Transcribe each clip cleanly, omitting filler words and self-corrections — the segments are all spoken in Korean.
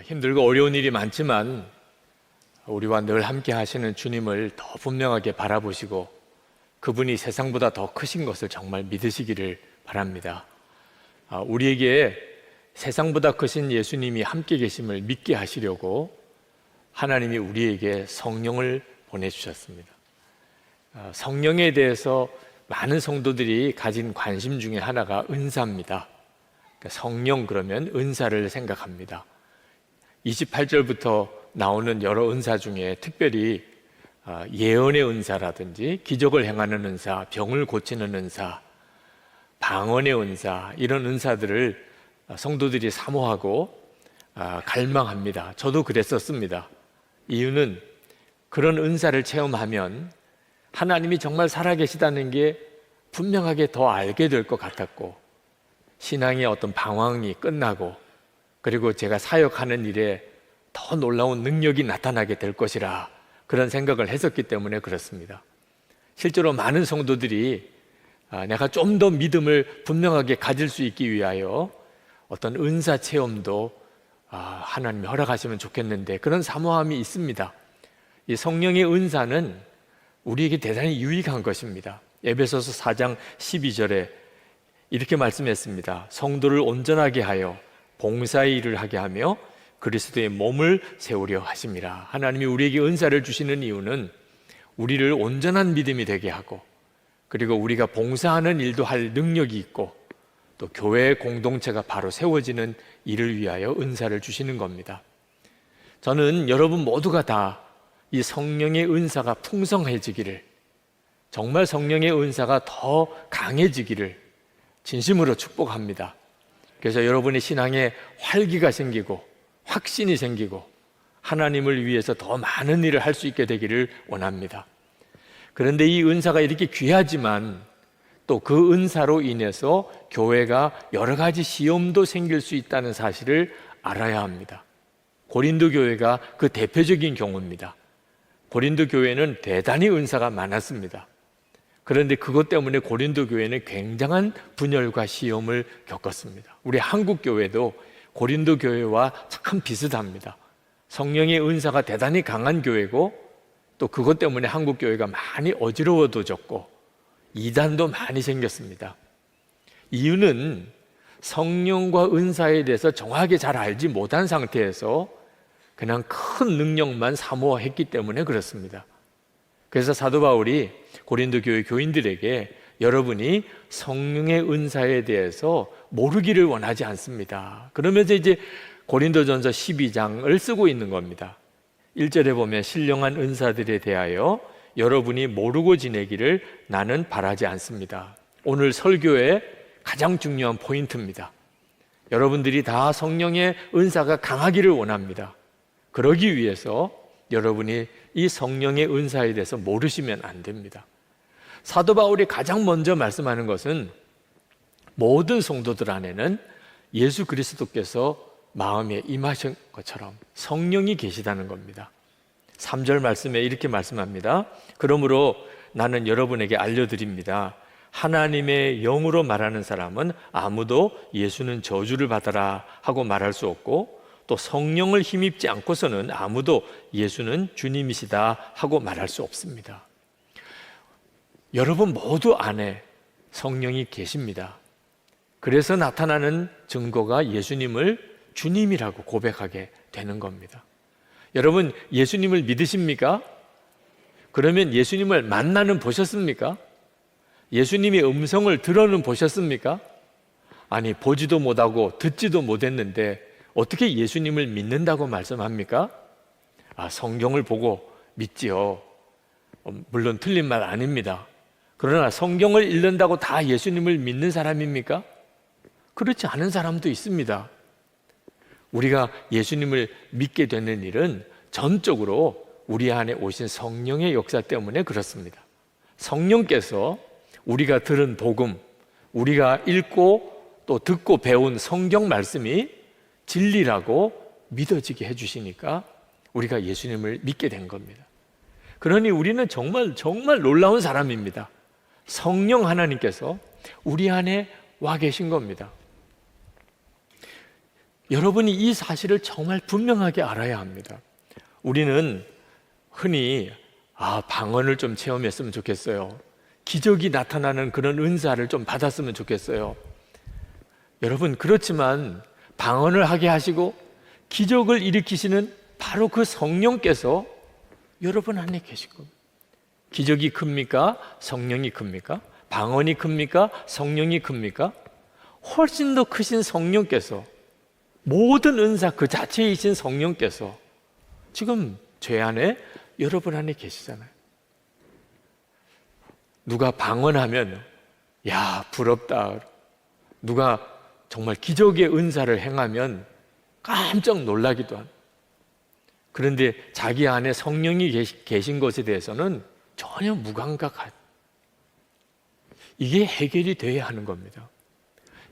힘들고 어려운 일이 많지만 우리와 늘 함께 하시는 주님을 더 분명하게 바라보시고 그분이 세상보다 더 크신 것을 정말 믿으시기를 바랍니다. 우리에게 세상보다 크신 예수님이 함께 계심을 믿게 하시려고 하나님이 우리에게 성령을 보내주셨습니다. 성령에 대해서 많은 성도들이 가진 관심 중에 하나가 은사입니다. 성령 그러면 은사를 생각합니다. 28절부터 나오는 여러 은사 중에 특별히 예언의 은사라든지 기적을 행하는 은사, 병을 고치는 은사, 방언의 은사, 이런 은사들을 성도들이 사모하고 갈망합니다. 저도 그랬었습니다. 이유는 그런 은사를 체험하면 하나님이 정말 살아계시다는 게 분명하게 더 알게 될 것 같았고, 신앙의 어떤 방황이 끝나고 그리고 제가 사역하는 일에 더 놀라운 능력이 나타나게 될 것이라 그런 생각을 했었기 때문에 그렇습니다. 실제로 많은 성도들이 내가 좀 더 믿음을 분명하게 가질 수 있기 위하여 어떤 은사 체험도 하나님이 허락하시면 좋겠는데 그런 사모함이 있습니다. 이 성령의 은사는 우리에게 대단히 유익한 것입니다. 에베소서 4장 12절에 이렇게 말씀했습니다. 성도를 온전하게 하여 봉사의 일을 하게 하며 그리스도의 몸을 세우려 하심이라. 하나님이 우리에게 은사를 주시는 이유는 우리를 온전한 믿음이 되게 하고, 그리고 우리가 봉사하는 일도 할 능력이 있고, 또 교회의 공동체가 바로 세워지는 일을 위하여 은사를 주시는 겁니다. 저는 여러분 모두가 다 이 성령의 은사가 풍성해지기를, 정말 성령의 은사가 더 강해지기를 진심으로 축복합니다. 그래서 여러분의 신앙에 활기가 생기고 확신이 생기고 하나님을 위해서 더 많은 일을 할 수 있게 되기를 원합니다. 그런데 이 은사가 이렇게 귀하지만 또 그 은사로 인해서 교회가 여러 가지 시험도 생길 수 있다는 사실을 알아야 합니다. 고린도 교회가 그 대표적인 경우입니다. 고린도 교회는 대단히 은사가 많았습니다. 그런데 그것 때문에 고린도 교회는 굉장한 분열과 시험을 겪었습니다. 우리 한국 교회도 고린도 교회와 참 비슷합니다. 성령의 은사가 대단히 강한 교회고, 또 그것 때문에 한국 교회가 많이 어지러워졌고 이단도 많이 생겼습니다. 이유는 성령과 은사에 대해서 정확하게 잘 알지 못한 상태에서 그냥 큰 능력만 사모했기 때문에 그렇습니다. 그래서 사도 바울이 고린도 교회 교인들에게 여러분이 성령의 은사에 대해서 모르기를 원하지 않습니다. 그러면서 이제 고린도전서 12장을 쓰고 있는 겁니다. 1절에 보면 신령한 은사들에 대하여 여러분이 모르고 지내기를 나는 바라지 않습니다. 오늘 설교의 가장 중요한 포인트입니다. 여러분들이 다 성령의 은사가 강하기를 원합니다. 그러기 위해서 여러분이 이 성령의 은사에 대해서 모르시면 안 됩니다. 사도 바울이 가장 먼저 말씀하는 것은 모든 성도들 안에는 예수 그리스도께서 마음에 임하신 것처럼 성령이 계시다는 겁니다. 3절 말씀에 이렇게 말씀합니다. 그러므로 나는 여러분에게 알려드립니다. 하나님의 영으로 말하는 사람은 아무도 예수는 저주를 받아라 하고 말할 수 없고, 또 성령을 힘입지 않고서는 아무도 예수는 주님이시다 하고 말할 수 없습니다. 여러분 모두 안에 성령이 계십니다. 그래서 나타나는 증거가 예수님을 주님이라고 고백하게 되는 겁니다. 여러분 예수님을 믿으십니까? 그러면 예수님을 만나는 보셨습니까? 예수님의 음성을 들어는 보셨습니까? 아니 보지도 못하고 듣지도 못했는데 어떻게 예수님을 믿는다고 말씀합니까? 성경을 보고 믿지요. 물론 틀린 말 아닙니다. 그러나 성경을 읽는다고 다 예수님을 믿는 사람입니까? 그렇지 않은 사람도 있습니다. 우리가 예수님을 믿게 되는 일은 전적으로 우리 안에 오신 성령의 역사 때문에 그렇습니다. 성령께서 우리가 들은 복음, 우리가 읽고 또 듣고 배운 성경 말씀이 진리라고 믿어지게 해주시니까 우리가 예수님을 믿게 된 겁니다. 그러니 우리는 정말 놀라운 사람입니다. 성령 하나님께서 우리 안에 와 계신 겁니다. 여러분이 이 사실을 정말 분명하게 알아야 합니다. 우리는 흔히 방언을 좀 체험했으면 좋겠어요. 기적이 나타나는 그런 은사를 좀 받았으면 좋겠어요. 여러분, 그렇지만 방언을 하게 하시고 기적을 일으키시는 바로 그 성령께서 여러분 안에 계신 겁니다. 기적이 큽니까? 성령이 큽니까? 방언이 큽니까? 성령이 큽니까? 훨씬 더 크신 성령께서, 모든 은사 그 자체이신 성령께서 지금 죄 안에, 여러분 안에 계시잖아요. 누가 방언하면 야, 부럽다. 누가 정말 기적의 은사를 행하면 깜짝 놀라기도 합니다. 그런데 자기 안에 성령이 계신 것에 대해서는 전혀 무감각한, 이게 해결이 돼야 하는 겁니다.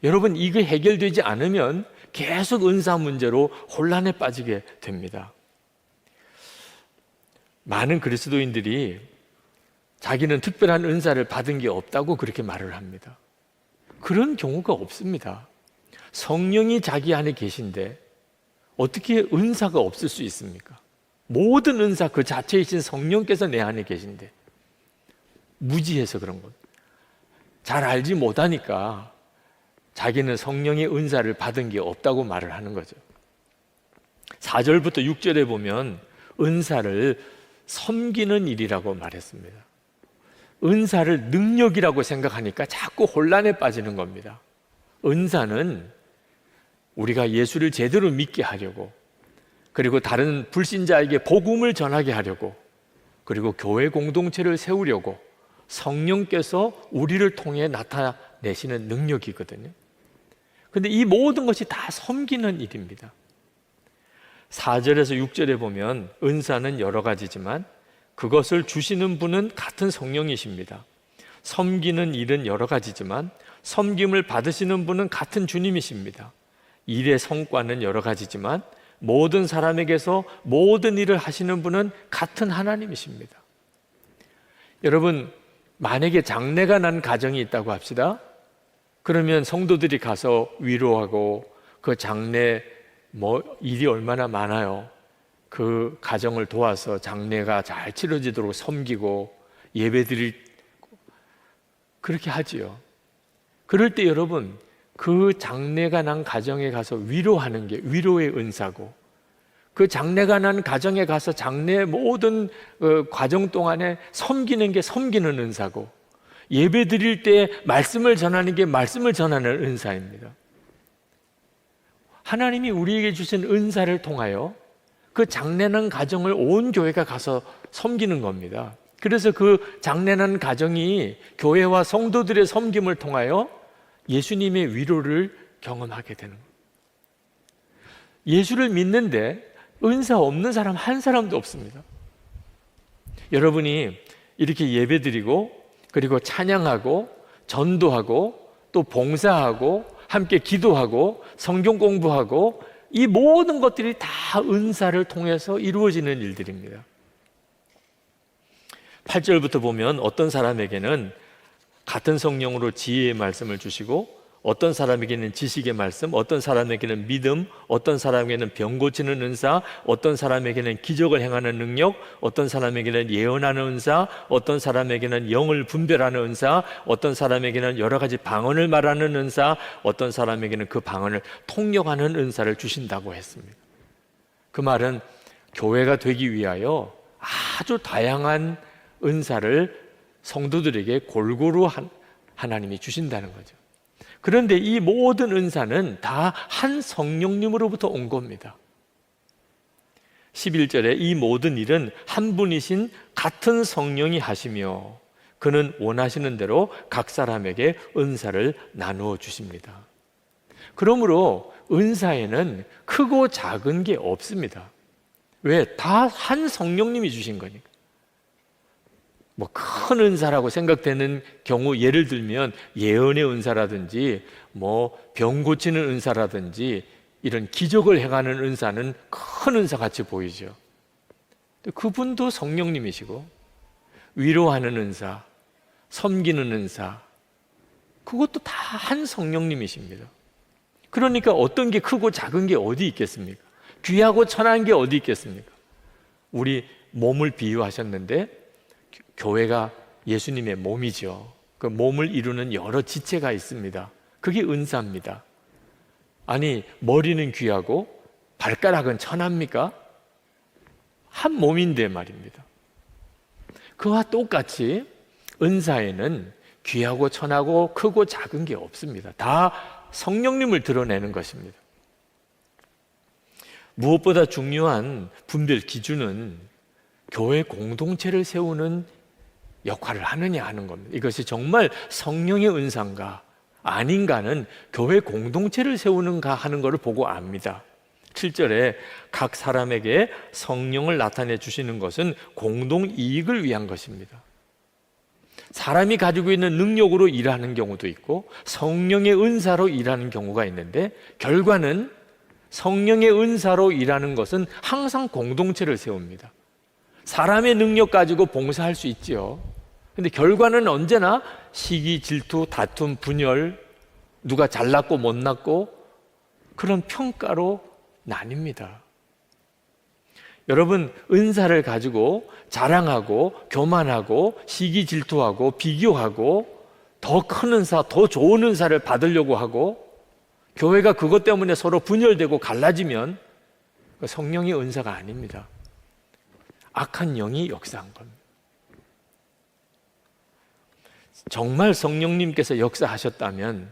여러분, 이게 해결되지 않으면 계속 은사 문제로 혼란에 빠지게 됩니다. 많은 그리스도인들이 자기는 특별한 은사를 받은 게 없다고 그렇게 말을 합니다. 그런 경우가 없습니다. 성령이 자기 안에 계신데 어떻게 은사가 없을 수 있습니까? 모든 은사 그 자체이신 성령께서 내 안에 계신데 무지해서 그런 것, 잘 알지 못하니까 자기는 성령의 은사를 받은 게 없다고 말을 하는 거죠. 4절부터 6절에 보면 은사를 섬기는 일이라고 말했습니다. 은사를 능력이라고 생각하니까 자꾸 혼란에 빠지는 겁니다. 은사는 우리가 예수를 제대로 믿게 하려고, 그리고 다른 불신자에게 복음을 전하게 하려고, 그리고 교회 공동체를 세우려고 성령께서 우리를 통해 나타내시는 능력이거든요. 그런데 이 모든 것이 다 섬기는 일입니다. 4절에서 6절에 보면 은사는 여러 가지지만 그것을 주시는 분은 같은 성령이십니다. 섬기는 일은 여러 가지지만 섬김을 받으시는 분은 같은 주님이십니다. 일의 성과는 여러 가지지만 모든 사람에게서 모든 일을 하시는 분은 같은 하나님이십니다. 여러분, 만약에 장례가 난 가정이 있다고 합시다. 그러면 성도들이 가서 위로하고 그 장례 일이 얼마나 많아요. 그 가정을 도와서 장례가 잘 치러지도록 섬기고 예배드릴, 그렇게 하지요. 그럴 때 여러분, 그 장례가 난 가정에 가서 위로하는 게 위로의 은사고, 그 장례가 난 가정에 가서 장례 모든 과정 동안에 섬기는 게 섬기는 은사고, 예배 드릴 때 말씀을 전하는 게 말씀을 전하는 은사입니다. 하나님이 우리에게 주신 은사를 통하여 그 장례난 가정을 온 교회가 가서 섬기는 겁니다. 그래서 그 장례난 가정이 교회와 성도들의 섬김을 통하여 예수님의 위로를 경험하게 되는 거예요. 예수를 믿는데 은사 없는 사람 한 사람도 없습니다. 여러분이 이렇게 예배드리고 그리고 찬양하고 전도하고 또 봉사하고 함께 기도하고 성경 공부하고 이 모든 것들이 다 은사를 통해서 이루어지는 일들입니다. 8절부터 보면 어떤 사람에게는 같은 성령으로 지혜의 말씀을 주시고 어떤 사람에게는 지식의 말씀, 어떤 사람에게는 믿음, 어떤 사람에게는 병 고치는 은사, 어떤 사람에게는 기적을 행하는 능력, 어떤 사람에게는 예언하는 은사, 어떤 사람에게는 영을 분별하는 은사, 어떤 사람에게는 여러 가지 방언을 말하는 은사, 어떤 사람에게는 그 방언을 통역하는 은사를 주신다고 했습니다. 그 말은 교회가 되기 위하여 아주 다양한 은사를 성도들에게 골고루 하나님이 주신다는 거죠. 그런데 이 모든 은사는 다 한 성령님으로부터 온 겁니다. 11절에 이 모든 일은 한 분이신 같은 성령이 하시며 그는 원하시는 대로 각 사람에게 은사를 나누어 주십니다. 그러므로 은사에는 크고 작은 게 없습니다. 왜? 다 한 성령님이 주신 거니까. 큰 은사라고 생각되는 경우, 예를 들면 예언의 은사라든지 병 고치는 은사라든지 이런 기적을 행하는 은사는 큰 은사 같이 보이죠. 그분도 성령님이시고 위로하는 은사, 섬기는 은사, 그것도 다 한 성령님이십니다. 그러니까 어떤 게 크고 작은 게 어디 있겠습니까? 귀하고 천한 게 어디 있겠습니까? 우리 몸을 비유하셨는데 교회가 예수님의 몸이죠. 그 몸을 이루는 여러 지체가 있습니다. 그게 은사입니다. 아니, 머리는 귀하고 발가락은 천합니까? 한 몸인데 말입니다. 그와 똑같이 은사에는 귀하고 천하고 크고 작은 게 없습니다. 다 성령님을 드러내는 것입니다. 무엇보다 중요한 분별 기준은 교회 공동체를 세우는 역할을 하느냐 하는 겁니다. 이것이 정말 성령의 은사인가 아닌가는 교회 공동체를 세우는가 하는 것을 보고 압니다. 7절에 각 사람에게 성령을 나타내 주시는 것은 공동 이익을 위한 것입니다. 사람이 가지고 있는 능력으로 일하는 경우도 있고 성령의 은사로 일하는 경우가 있는데 결과는 성령의 은사로 일하는 것은 항상 공동체를 세웁니다. 사람의 능력 가지고 봉사할 수 있지요. 근데 결과는 언제나 시기, 질투, 다툼, 분열, 누가 잘났고 못났고 그런 평가로 나뉩니다. 여러분, 은사를 가지고 자랑하고 교만하고 시기 질투하고 비교하고 더 큰 은사, 더 좋은 은사를 받으려고 하고 교회가 그것 때문에 서로 분열되고 갈라지면 성령의 은사가 아닙니다. 악한 영이 역사한 겁니다. 정말 성령님께서 역사하셨다면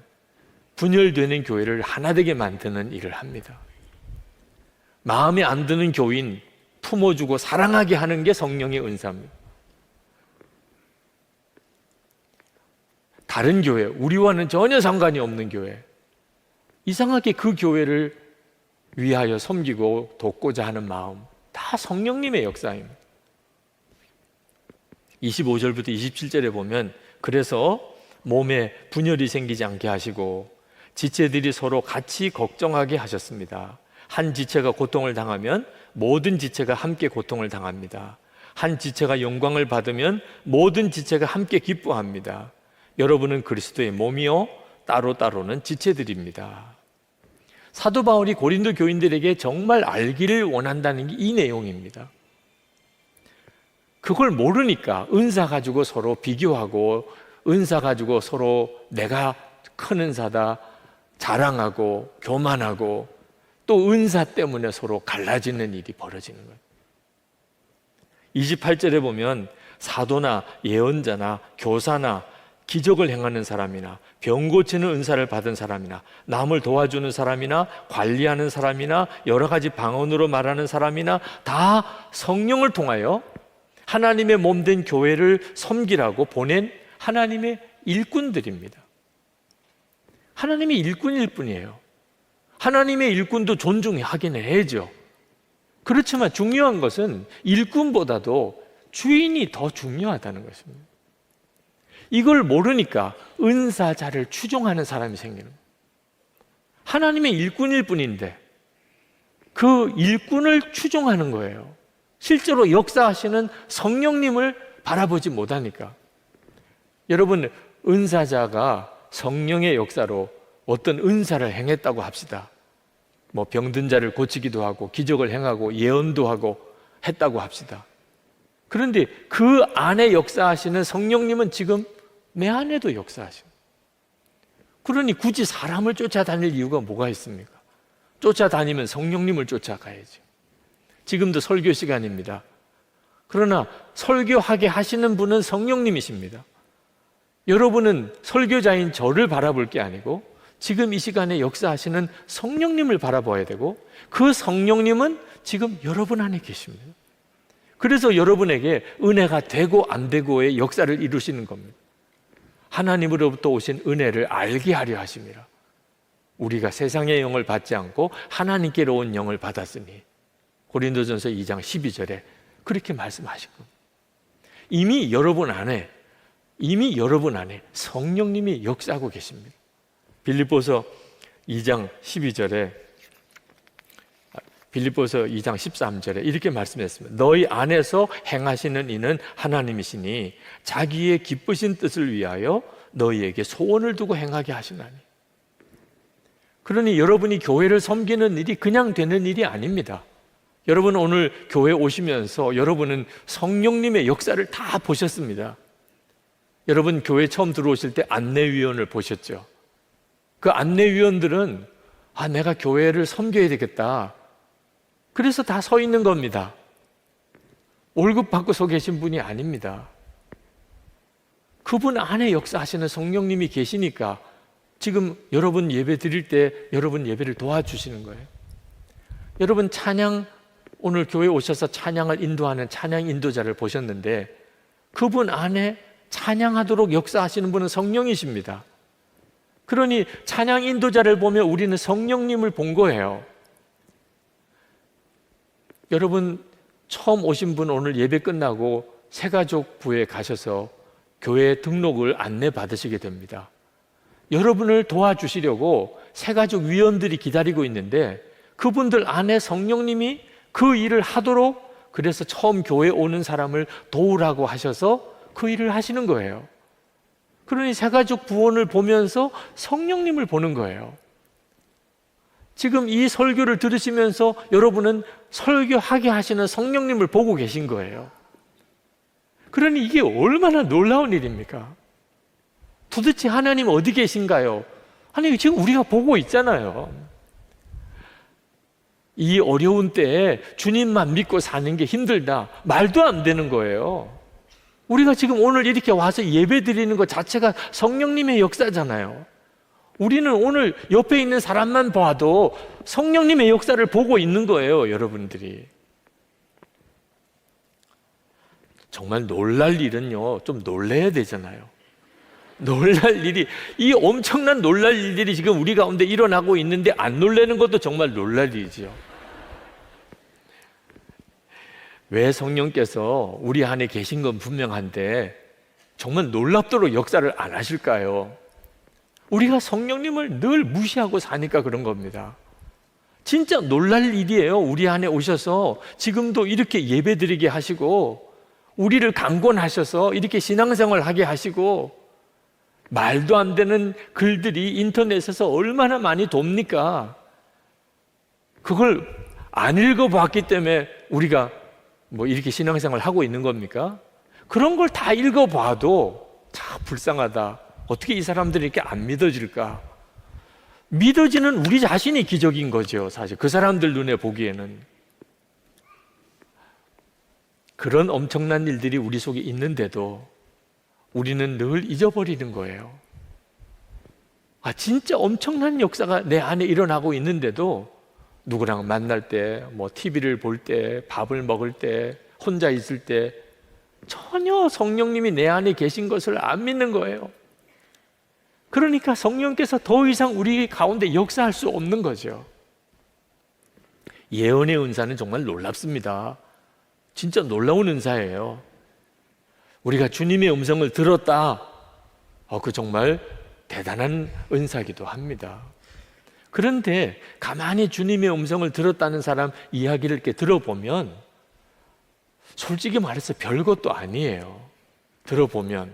분열되는 교회를 하나 되게 만드는 일을 합니다. 마음에 안 드는 교인 품어주고 사랑하게 하는 게 성령의 은사입니다. 다른 교회, 우리와는 전혀 상관이 없는 교회, 이상하게 그 교회를 위하여 섬기고 돕고자 하는 마음, 다 성령님의 역사입니다. 25절부터 27절에 보면 그래서 몸에 분열이 생기지 않게 하시고 지체들이 서로 같이 걱정하게 하셨습니다. 한 지체가 고통을 당하면 모든 지체가 함께 고통을 당합니다. 한 지체가 영광을 받으면 모든 지체가 함께 기뻐합니다. 여러분은 그리스도의 몸이요 따로따로는 지체들입니다. 사도 바울이 고린도 교인들에게 정말 알기를 원한다는 게 이 내용입니다. 그걸 모르니까 은사 가지고 서로 비교하고 은사 가지고 서로 내가 큰 은사다 자랑하고 교만하고 또 은사 때문에 서로 갈라지는 일이 벌어지는 거예요. 28절에 보면 사도나 예언자나 교사나 기적을 행하는 사람이나 병 고치는 은사를 받은 사람이나 남을 도와주는 사람이나 관리하는 사람이나 여러 가지 방언으로 말하는 사람이나 다 성령을 통하여 하나님의 몸된 교회를 섬기라고 보낸 하나님의 일꾼들입니다. 하나님의 일꾼일 뿐이에요. 하나님의 일꾼도 존중하긴 해야죠. 그렇지만 중요한 것은 일꾼보다도 주인이 더 중요하다는 것입니다. 이걸 모르니까 은사자를 추종하는 사람이 생기는 거예요. 하나님의 일꾼일 뿐인데 그 일꾼을 추종하는 거예요. 실제로 역사하시는 성령님을 바라보지 못하니까. 여러분, 은사자가 성령의 역사로 어떤 은사를 행했다고 합시다. 뭐 병든 자를 고치기도 하고 기적을 행하고 예언도 하고 했다고 합시다. 그런데 그 안에 역사하시는 성령님은 지금 내 안에도 역사하십니다. 그러니 굳이 사람을 쫓아다닐 이유가 뭐가 있습니까? 쫓아다니면 성령님을 쫓아가야죠. 지금도 설교 시간입니다. 그러나 설교하게 하시는 분은 성령님이십니다. 여러분은 설교자인 저를 바라볼 게 아니고 지금 이 시간에 역사하시는 성령님을 바라봐야 되고 그 성령님은 지금 여러분 안에 계십니다. 그래서 여러분에게 은혜가 되고 안 되고의 역사를 이루시는 겁니다. 하나님으로부터 오신 은혜를 알게 하려 하심이라. 우리가 세상의 영을 받지 않고 하나님께로 온 영을 받았으니 고린도전서 2장 12절에 그렇게 말씀하신 겁니다. 이미 여러분 안에 성령님이 역사하고 계십니다. 빌립보서 2장 12절에 빌립보서 2장 13절에 이렇게 말씀했습니다. 너희 안에서 행하시는 이는 하나님이시니 자기의 기쁘신 뜻을 위하여 너희에게 소원을 두고 행하게 하시나니. 그러니 여러분이 교회를 섬기는 일이 그냥 되는 일이 아닙니다. 여러분 오늘 교회 오시면서 여러분은 성령님의 역사를 다 보셨습니다. 여러분 교회 처음 들어오실 때 안내위원을 보셨죠? 그 안내위원들은 내가 교회를 섬겨야 되겠다. 그래서 다 서 있는 겁니다. 월급 받고 서 계신 분이 아닙니다. 그분 안에 역사하시는 성령님이 계시니까 지금 여러분 예배 드릴 때 여러분 예배를 도와주시는 거예요. 여러분 찬양, 오늘 교회 오셔서 찬양을 인도하는 찬양 인도자를 보셨는데 그분 안에 찬양하도록 역사하시는 분은 성령이십니다. 그러니 찬양 인도자를 보면 우리는 성령님을 본 거예요. 여러분 처음 오신 분 오늘 예배 끝나고 새가족부에 가셔서 교회 등록을 안내 받으시게 됩니다. 여러분을 도와주시려고 새가족 위원들이 기다리고 있는데 그분들 안에 성령님이 그 일을 하도록, 그래서 처음 교회 오는 사람을 도우라고 하셔서 그 일을 하시는 거예요. 그러니 새가족 부원을 보면서 성령님을 보는 거예요. 지금 이 설교를 들으시면서 여러분은 설교하게 하시는 성령님을 보고 계신 거예요. 그러니 이게 얼마나 놀라운 일입니까? 도대체 하나님 어디 계신가요? 하나님 지금 우리가 보고 있잖아요. 이 어려운 때에 주님만 믿고 사는 게 힘들다, 말도 안 되는 거예요. 우리가 지금 오늘 이렇게 와서 예배 드리는 것 자체가 성령님의 역사잖아요. 우리는 오늘 옆에 있는 사람만 봐도 성령님의 역사를 보고 있는 거예요, 여러분들이. 정말 놀랄 일은요, 좀 놀래야 되잖아요. 놀랄 일이, 이 엄청난 놀랄 일들이 지금 우리 가운데 일어나고 있는데 안 놀라는 것도 정말 놀랄 일이죠. 왜 성령께서 우리 안에 계신 건 분명한데 정말 놀랍도록 역사를 안 하실까요? 우리가 성령님을 늘 무시하고 사니까 그런 겁니다. 진짜 놀랄 일이에요. 우리 안에 오셔서 지금도 이렇게 예배드리게 하시고 우리를 강권하셔서 이렇게 신앙생활 하게 하시고, 말도 안 되는 글들이 인터넷에서 얼마나 많이 돕니까? 그걸 안 읽어봤기 때문에 우리가 뭐 이렇게 신앙생활 하고 있는 겁니까? 그런 걸 다 읽어봐도 참 불쌍하다. 어떻게 이 사람들이 이렇게 안 믿어질까? 믿어지는 우리 자신이 기적인 거죠, 사실. 그 사람들 눈에 보기에는. 그런 엄청난 일들이 우리 속에 있는데도 우리는 늘 잊어버리는 거예요. 진짜 엄청난 역사가 내 안에 일어나고 있는데도 누구랑 만날 때, 뭐 TV를 볼 때, 밥을 먹을 때, 혼자 있을 때 전혀 성령님이 내 안에 계신 것을 안 믿는 거예요. 그러니까 성령께서 더 이상 우리 가운데 역사할 수 없는 거죠. 예언의 은사는 정말 놀랍습니다. 진짜 놀라운 은사예요. 우리가 주님의 음성을 들었다, 그 정말 대단한 은사이기도 합니다. 그런데 가만히 주님의 음성을 들었다는 사람 이야기를 이렇게 들어보면 솔직히 말해서 별것도 아니에요. 들어보면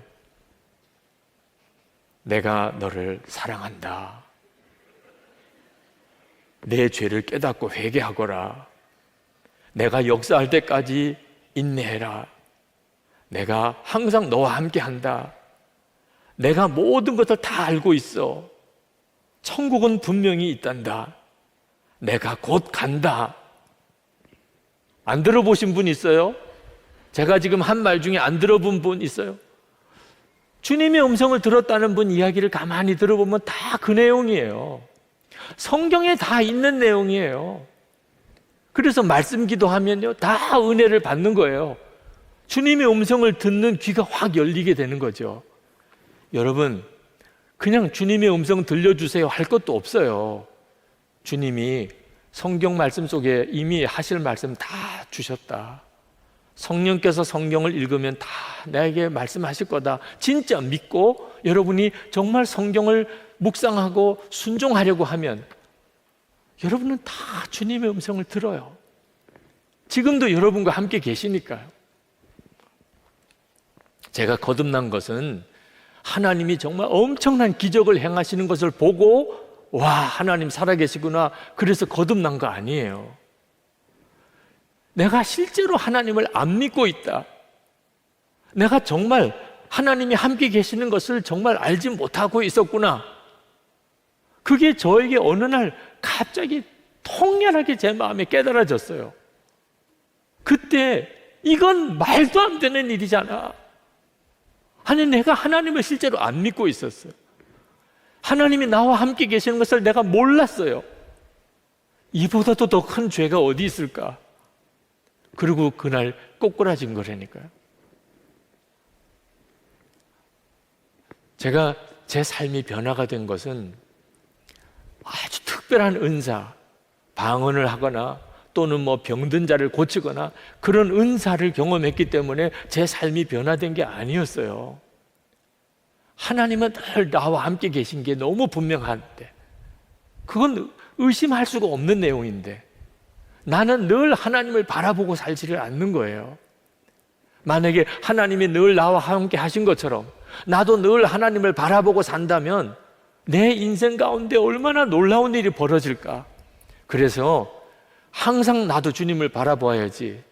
내가 너를 사랑한다, 내 죄를 깨닫고 회개하거라, 내가 역사할 때까지 인내해라, 내가 항상 너와 함께 한다, 내가 모든 것을 다 알고 있어, 천국은 분명히 있단다, 내가 곧 간다. 안 들어보신 분 있어요? 제가 지금 한 말 중에 안 들어본 분 있어요? 주님의 음성을 들었다는 분 이야기를 가만히 들어보면 다 그 내용이에요. 성경에 다 있는 내용이에요. 그래서 말씀 기도하면요, 다 은혜를 받는 거예요. 주님의 음성을 듣는 귀가 확 열리게 되는 거죠. 여러분, 그냥 주님의 음성 들려주세요 할 것도 없어요. 주님이 성경 말씀 속에 이미 하실 말씀 다 주셨다. 성령께서 성경을 읽으면 다 나에게 말씀하실 거다. 진짜 믿고 여러분이 정말 성경을 묵상하고 순종하려고 하면 여러분은 다 주님의 음성을 들어요. 지금도 여러분과 함께 계시니까요. 제가 거듭난 것은 하나님이 정말 엄청난 기적을 행하시는 것을 보고 와, 하나님 살아계시구나 그래서 거듭난 거 아니에요. 내가 실제로 하나님을 안 믿고 있다, 내가 정말 하나님이 함께 계시는 것을 정말 알지 못하고 있었구나, 그게 저에게 어느 날 갑자기 통렬하게 제 마음에 깨달아졌어요. 그때 이건 말도 안 되는 일이잖아. 아니, 내가 하나님을 실제로 안 믿고 있었어요. 하나님이 나와 함께 계시는 것을 내가 몰랐어요. 이보다도 더 큰 죄가 어디 있을까? 그리고 그날 꼬꾸라진 거라니까요. 제가 제 삶이 변화가 된 것은 아주 특별한 은사, 방언을 하거나 또는 병든 자를 고치거나 그런 은사를 경험했기 때문에 제 삶이 변화된 게 아니었어요. 하나님은 늘 나와 함께 계신 게 너무 분명한데, 그건 의심할 수가 없는 내용인데 나는 늘 하나님을 바라보고 살지를 않는 거예요. 만약에 하나님이 늘 나와 함께 하신 것처럼 나도 늘 하나님을 바라보고 산다면 내 인생 가운데 얼마나 놀라운 일이 벌어질까. 그래서 항상 나도 주님을 바라봐야지.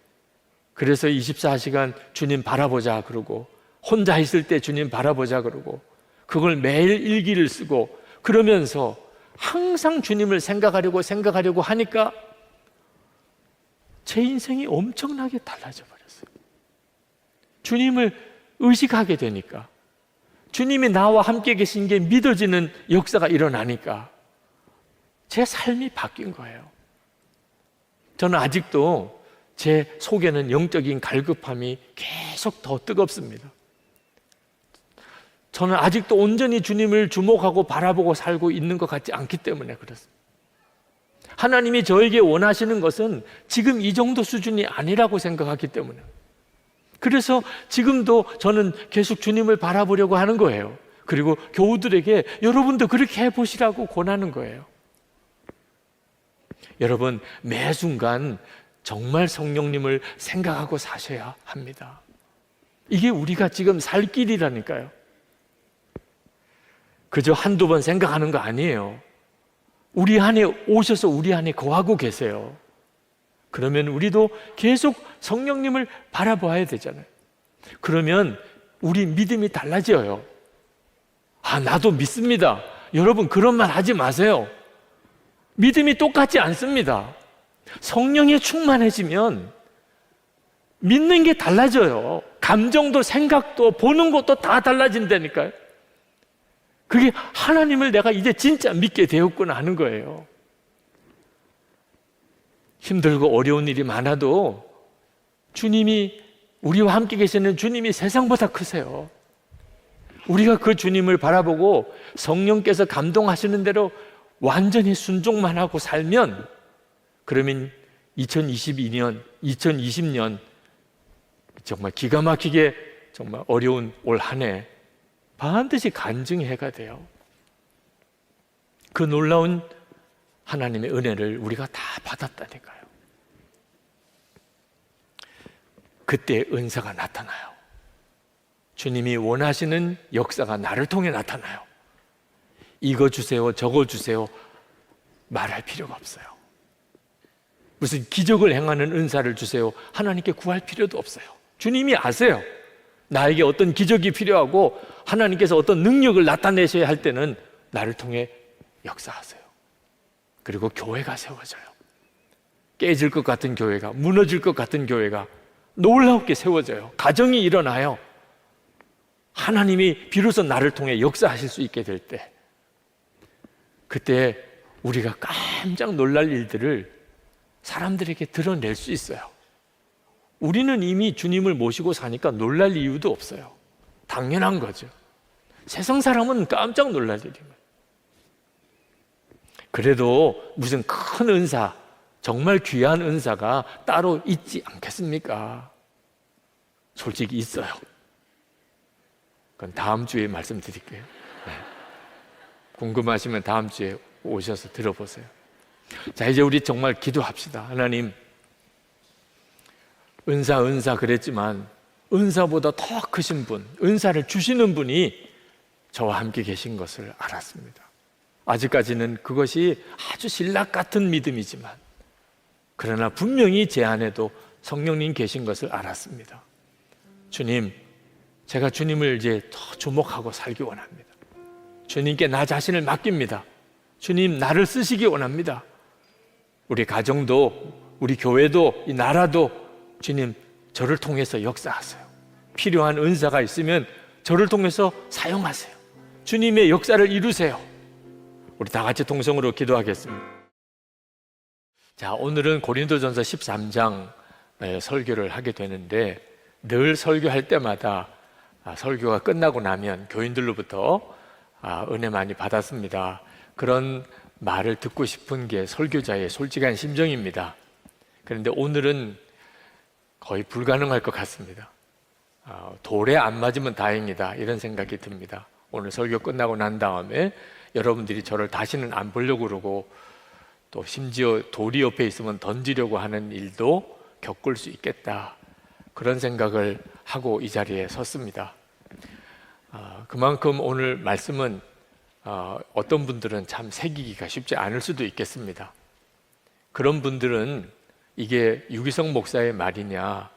그래서 24시간 주님 바라보자 그러고, 혼자 있을 때 주님 바라보자 그러고, 그걸 매일 일기를 쓰고 그러면서 항상 주님을 생각하려고 하니까 제 인생이 엄청나게 달라져 버렸어요. 주님을 의식하게 되니까, 주님이 나와 함께 계신 게 믿어지는 역사가 일어나니까 제 삶이 바뀐 거예요. 저는 아직도 제 속에는 영적인 갈급함이 계속 더 뜨겁습니다. 저는 아직도 온전히 주님을 주목하고 바라보고 살고 있는 것 같지 않기 때문에 그렇습니다. 하나님이 저에게 원하시는 것은 지금 이 정도 수준이 아니라고 생각하기 때문에, 그래서 지금도 저는 계속 주님을 바라보려고 하는 거예요. 그리고 교우들에게 여러분도 그렇게 해보시라고 권하는 거예요. 여러분, 매 순간 정말 성령님을 생각하고 사셔야 합니다. 이게 우리가 지금 살 길이라니까요. 그저 한두 번 생각하는 거 아니에요. 우리 안에 오셔서 우리 안에 거하고 계세요. 그러면 우리도 계속 성령님을 바라봐야 되잖아요. 그러면 우리 믿음이 달라져요. 아, 나도 믿습니다. 여러분, 그런 말 하지 마세요. 믿음이 똑같지 않습니다. 성령에 충만해지면 믿는 게 달라져요. 감정도 생각도 보는 것도 다 달라진다니까요. 그게 하나님을 내가 이제 진짜 믿게 되었구나 하는 거예요. 힘들고 어려운 일이 많아도 주님이, 우리와 함께 계시는 주님이 세상보다 크세요. 우리가 그 주님을 바라보고 성령께서 감동하시는 대로 완전히 순종만 하고 살면, 그러면 2022년, 2020년 정말 기가 막히게 정말 어려운 올 한 해 반드시 간증의 해가 돼요. 그 놀라운 하나님의 은혜를 우리가 다 받았다니까요. 그때 은사가 나타나요. 주님이 원하시는 역사가 나를 통해 나타나요. 이거 주세요, 저거 주세요 말할 필요가 없어요. 무슨 기적을 행하는 은사를 주세요 하나님께 구할 필요도 없어요. 주님이 아세요. 나에게 어떤 기적이 필요하고 하나님께서 어떤 능력을 나타내셔야 할 때는 나를 통해 역사하세요. 그리고 교회가 세워져요. 깨질 것 같은 교회가, 무너질 것 같은 교회가 놀랍게 세워져요. 가정이 일어나요. 하나님이 비로소 나를 통해 역사하실 수 있게 될 때, 그때 우리가 깜짝 놀랄 일들을 사람들에게 드러낼 수 있어요. 우리는 이미 주님을 모시고 사니까 놀랄 이유도 없어요. 당연한 거죠. 세상 사람은 깜짝 놀랄 일이에요. 그래도 무슨 큰 은사, 정말 귀한 은사가 따로 있지 않겠습니까? 솔직히 있어요. 그건 다음 주에 말씀드릴게요. 네. 궁금하시면 다음 주에 오셔서 들어보세요. 자, 이제 우리 정말 기도합시다. 하나님, 은사 그랬지만 은사보다 더 크신 분, 은사를 주시는 분이 저와 함께 계신 것을 알았습니다. 아직까지는 그것이 아주 신락 같은 믿음이지만, 그러나 분명히 제 안에도 성령님 계신 것을 알았습니다. 주님, 제가 주님을 이제 더 주목하고 살기 원합니다. 주님께 나 자신을 맡깁니다. 주님, 나를 쓰시기 원합니다. 우리 가정도, 우리 교회도, 이 나라도 주님, 저를 통해서 역사하세요. 필요한 은사가 있으면 저를 통해서 사용하세요. 주님의 역사를 이루세요. 우리 다 같이 동성으로 기도하겠습니다. 자, 오늘은 고린도전서 13장 설교를 하게 되는데, 늘 설교할 때마다 설교가 끝나고 나면 교인들로부터 은혜 많이 받았습니다. 그런 말을 듣고 싶은 게 설교자의 솔직한 심정입니다. 그런데 오늘은 거의 불가능할 것 같습니다. 돌에 안 맞으면 다행이다, 이런 생각이 듭니다. 오늘 설교 끝나고 난 다음에 여러분들이 저를 다시는 안 보려고 그러고, 또 심지어 돌이 옆에 있으면 던지려고 하는 일도 겪을 수 있겠다, 그런 생각을 하고 이 자리에 섰습니다. 그만큼 오늘 말씀은 어떤 분들은 참 새기기가 쉽지 않을 수도 있겠습니다. 그런 분들은 이게 유기성 목사의 말이냐,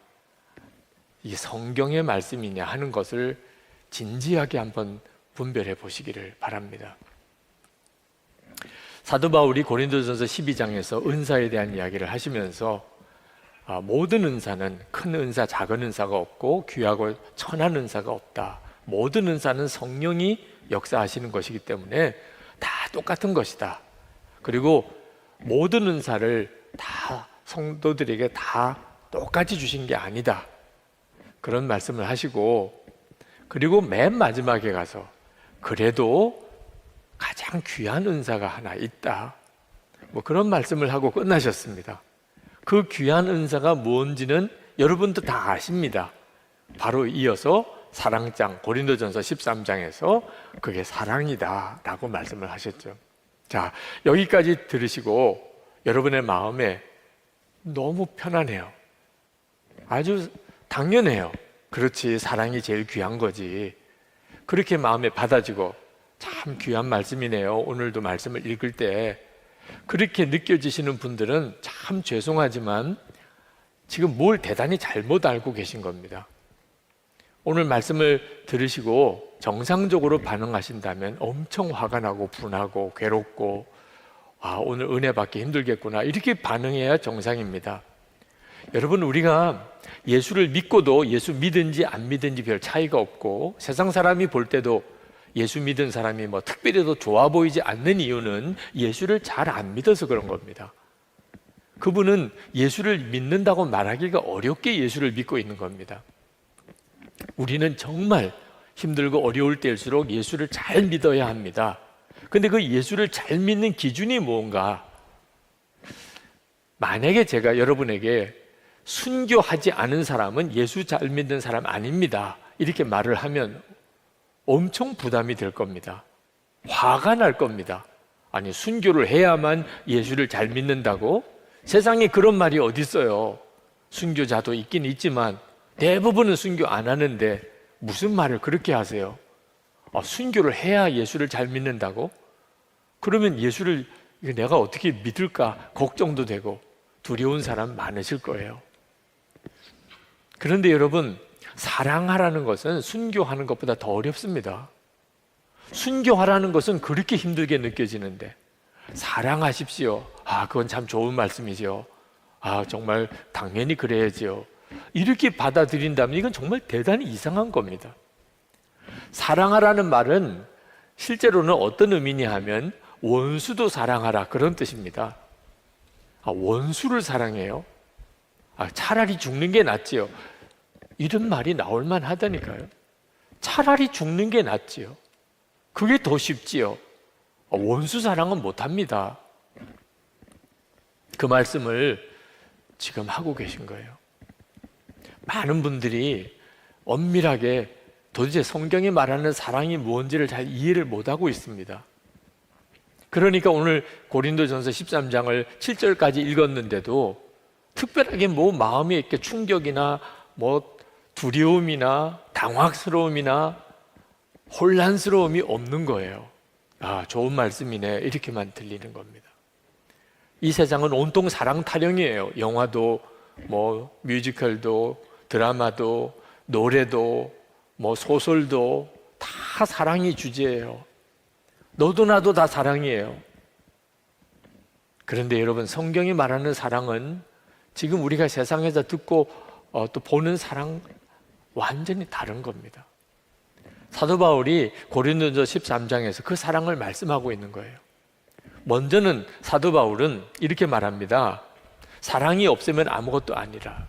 이게 성경의 말씀이냐 하는 것을 진지하게 한번 분별해 보시기를 바랍니다. 사도 바울이 고린도전서 12장에서 은사에 대한 이야기를 하시면서 모든 은사는 큰 은사, 작은 은사가 없고 귀하고 천한 은사가 없다. 모든 은사는 성령이 역사하시는 것이기 때문에 다 똑같은 것이다. 그리고 모든 은사를 다 성도들에게 다 똑같이 주신 게 아니다, 그런 말씀을 하시고, 그리고 맨 마지막에 가서 그래도 가장 귀한 은사가 하나 있다, 그런 말씀을 하고 끝나셨습니다. 그 귀한 은사가 뭔지는 여러분도 다 아십니다. 바로 이어서 사랑장, 고린도전서 13장에서 그게 사랑이다 라고 말씀을 하셨죠. 자, 여기까지 들으시고 여러분의 마음에 너무 편안해요. 아주 당연해요. 그렇지, 사랑이 제일 귀한 거지. 그렇게 마음에 받아지고, 참 귀한 말씀이네요. 오늘도 말씀을 읽을 때 그렇게 느껴지시는 분들은 참 죄송하지만 지금 뭘 대단히 잘못 알고 계신 겁니다. 오늘 말씀을 들으시고 정상적으로 반응하신다면 엄청 화가 나고 분하고 괴롭고, 오늘 은혜 받기 힘들겠구나, 이렇게 반응해야 정상입니다. 여러분, 우리가 예수를 믿고도 예수 믿은지 안 믿은지 별 차이가 없고, 세상 사람이 볼 때도 예수 믿은 사람이 특별히 더 좋아 보이지 않는 이유는 예수를 잘 안 믿어서 그런 겁니다. 그분은 예수를 믿는다고 말하기가 어렵게 예수를 믿고 있는 겁니다. 우리는 정말 힘들고 어려울 때일수록 예수를 잘 믿어야 합니다. 근데 그 예수를 잘 믿는 기준이 뭔가? 만약에 제가 여러분에게 순교하지 않은 사람은 예수 잘 믿는 사람 아닙니다, 이렇게 말을 하면 엄청 부담이 될 겁니다. 화가 날 겁니다. 아니, 순교를 해야만 예수를 잘 믿는다고? 세상에 그런 말이 어디 있어요. 순교자도 있긴 있지만 대부분은 순교 안 하는데 무슨 말을 그렇게 하세요? 순교를 해야 예수를 잘 믿는다고? 그러면 예수를 내가 어떻게 믿을까 걱정도 되고 두려운 사람 많으실 거예요. 그런데 여러분, 사랑하라는 것은 순교하는 것보다 더 어렵습니다. 순교하라는 것은 그렇게 힘들게 느껴지는데, 사랑하십시오, 그건 참 좋은 말씀이죠. 정말 당연히 그래야지요, 이렇게 받아들인다면 이건 정말 대단히 이상한 겁니다. 사랑하라는 말은 실제로는 어떤 의미냐 하면 원수도 사랑하라, 그런 뜻입니다. 원수를 사랑해요? 차라리 죽는 게 낫지요, 이런 말이 나올 만하다니까요. 차라리 죽는 게 낫지요. 그게 더 쉽지요. 원수 사랑은 못합니다. 그 말씀을 지금 하고 계신 거예요. 많은 분들이 엄밀하게 도대체 성경이 말하는 사랑이 뭔지를 잘 이해를 못하고 있습니다. 그러니까 오늘 고린도전서 13장을 7절까지 읽었는데도 특별하게 마음에 이렇게 충격이나 두려움이나 당황스러움이나 혼란스러움이 없는 거예요. 아, 좋은 말씀이네. 이렇게만 들리는 겁니다. 이 세상은 온통 사랑 타령이에요. 영화도, 뮤지컬도, 드라마도, 노래도, 소설도 다 사랑이 주제예요. 너도 나도 다 사랑이에요. 그런데 여러분, 성경이 말하는 사랑은 지금 우리가 세상에서 듣고 또 보는 사랑 완전히 다른 겁니다. 사도 바울이 고린도전서 13장에서 그 사랑을 말씀하고 있는 거예요. 먼저는 사도 바울은 이렇게 말합니다. 사랑이 없으면 아무것도 아니라.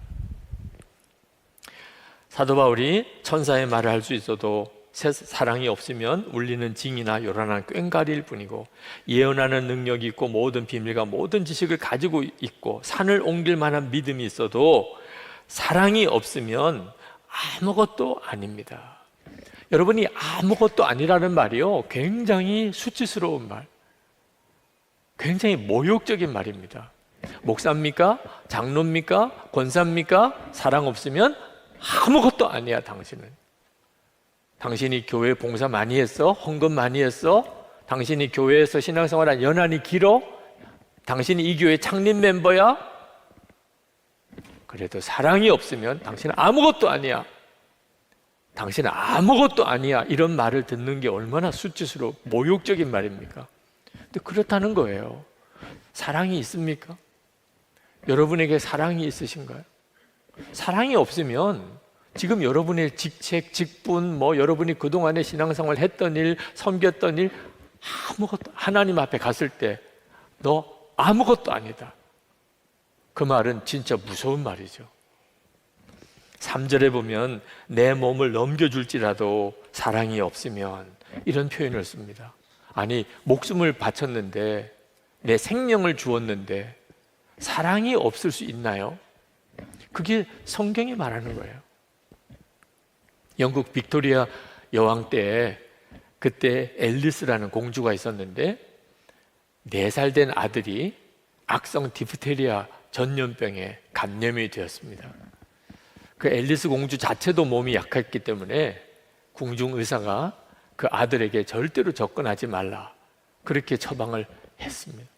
사도 바울이 천사의 말을 할 수 있어도 사랑이 없으면 울리는 징이나 요란한 꽹과리일 뿐이고, 예언하는 능력이 있고 모든 비밀과 모든 지식을 가지고 있고 산을 옮길 만한 믿음이 있어도 사랑이 없으면 아무것도 아닙니다. 여러분이 아무것도 아니라는 말이요, 굉장히 수치스러운 말, 굉장히 모욕적인 말입니다. 목사입니까? 장로입니까? 권사입니까? 사랑 없으면 아무것도 아니야. 당신이 교회 봉사 많이 했어? 헌금 많이 했어? 당신이 교회에서 신앙생활한 연한이 길어? 당신이 이 교회 창립 멤버야? 그래도 사랑이 없으면 당신은 아무것도 아니야. 당신은 아무것도 아니야. 이런 말을 듣는 게 얼마나 수치스러워 모욕적인 말입니까? 근데 그렇다는 거예요. 사랑이 있습니까? 여러분에게 사랑이 있으신가요? 사랑이 없으면 지금 여러분의 직책, 직분, 여러분이 그동안에 신앙생활 했던 일, 섬겼던 일, 아무것도, 하나님 앞에 갔을 때 너 아무것도 아니다. 그 말은 진짜 무서운 말이죠. 3절에 보면 내 몸을 넘겨줄지라도 사랑이 없으면, 이런 표현을 씁니다. 아니, 목숨을 바쳤는데, 내 생명을 주었는데 사랑이 없을 수 있나요? 그게 성경이 말하는 거예요. 영국 빅토리아 여왕 때, 그때 앨리스라는 공주가 있었는데 4살 된 아들이 악성 디프테리아 전염병에 감염이 되었습니다. 그 앨리스 공주 자체도 몸이 약했기 때문에 궁중 의사가 그 아들에게 절대로 접근하지 말라, 그렇게 처방을 했습니다.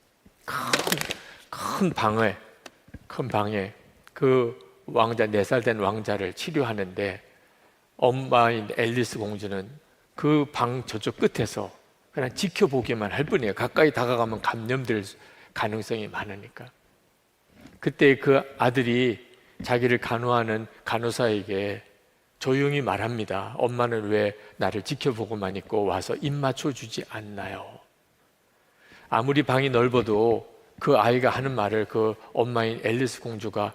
큰 방에 그 왕자, 4살 된 왕자를 치료하는데 엄마인 앨리스 공주는 그 방 저쪽 끝에서 그냥 지켜보기만 할 뿐이에요. 가까이 다가가면 감염될 가능성이 많으니까. 그때 그 아들이 자기를 간호하는 간호사에게 조용히 말합니다. 엄마는 왜 나를 지켜보고만 있고 와서 입 맞춰주지 않나요? 아무리 방이 넓어도 그 아이가 하는 말을 그 엄마인 앨리스 공주가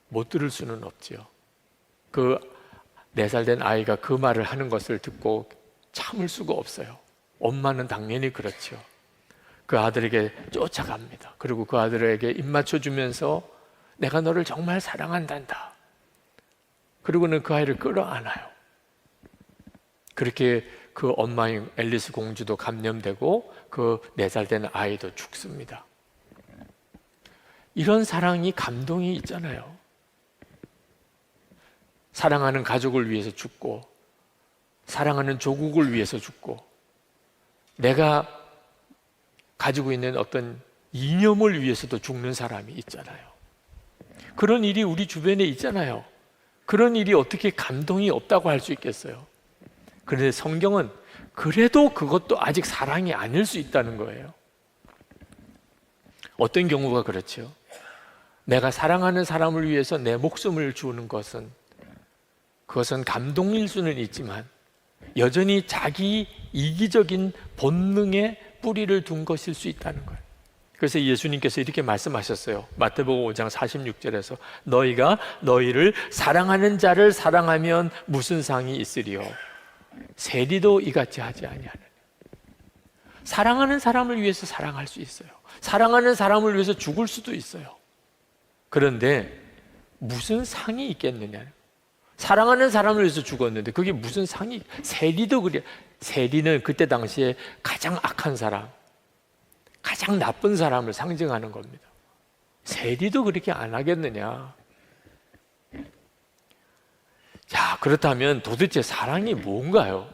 못 들을 수는 없지요. 그 4살 된 아이가 그 말을 하는 것을 듣고 참을 수가 없어요. 엄마는 당연히 그렇죠. 그 아들에게 쫓아갑니다. 그리고 그 아들에게 입 맞춰주면서 내가 너를 정말 사랑한단다. 그리고는 그 아이를 끌어안아요. 그렇게 그 엄마인 앨리스 공주도 감염되고 그 4살 된 아이도 죽습니다. 이런 사랑이, 감동이 있잖아요. 사랑하는 가족을 위해서 죽고, 사랑하는 조국을 위해서 죽고, 내가 가지고 있는 어떤 이념을 위해서도 죽는 사람이 있잖아요. 그런 일이 우리 주변에 있잖아요. 그런 일이 어떻게 감동이 없다고 할 수 있겠어요? 그런데 성경은 그래도 그것도 아직 사랑이 아닐 수 있다는 거예요. 어떤 경우가 그렇죠? 내가 사랑하는 사람을 위해서 내 목숨을 주는 그것은 감동일 수는 있지만 여전히 자기 이기적인 본능에 뿌리를 둔 것일 수 있다는 거예요. 그래서 예수님께서 이렇게 말씀하셨어요. 마태복음 5장 46절에서 너희가 너희를 사랑하는 자를 사랑하면 무슨 상이 있으리요? 세리도 이같이 하지 아니하느냐. 사랑하는 사람을 위해서 사랑할 수 있어요. 사랑하는 사람을 위해서 죽을 수도 있어요. 그런데 무슨 상이 있겠느냐. 사랑하는 사람을 위해서 죽었는데 그게 무슨 상이. 세리도 그래. 세리는 그때 당시에 가장 악한 사람, 가장 나쁜 사람을 상징하는 겁니다. 세리도 그렇게 안 하겠느냐. 자, 그렇다면 도대체 사랑이 뭔가요?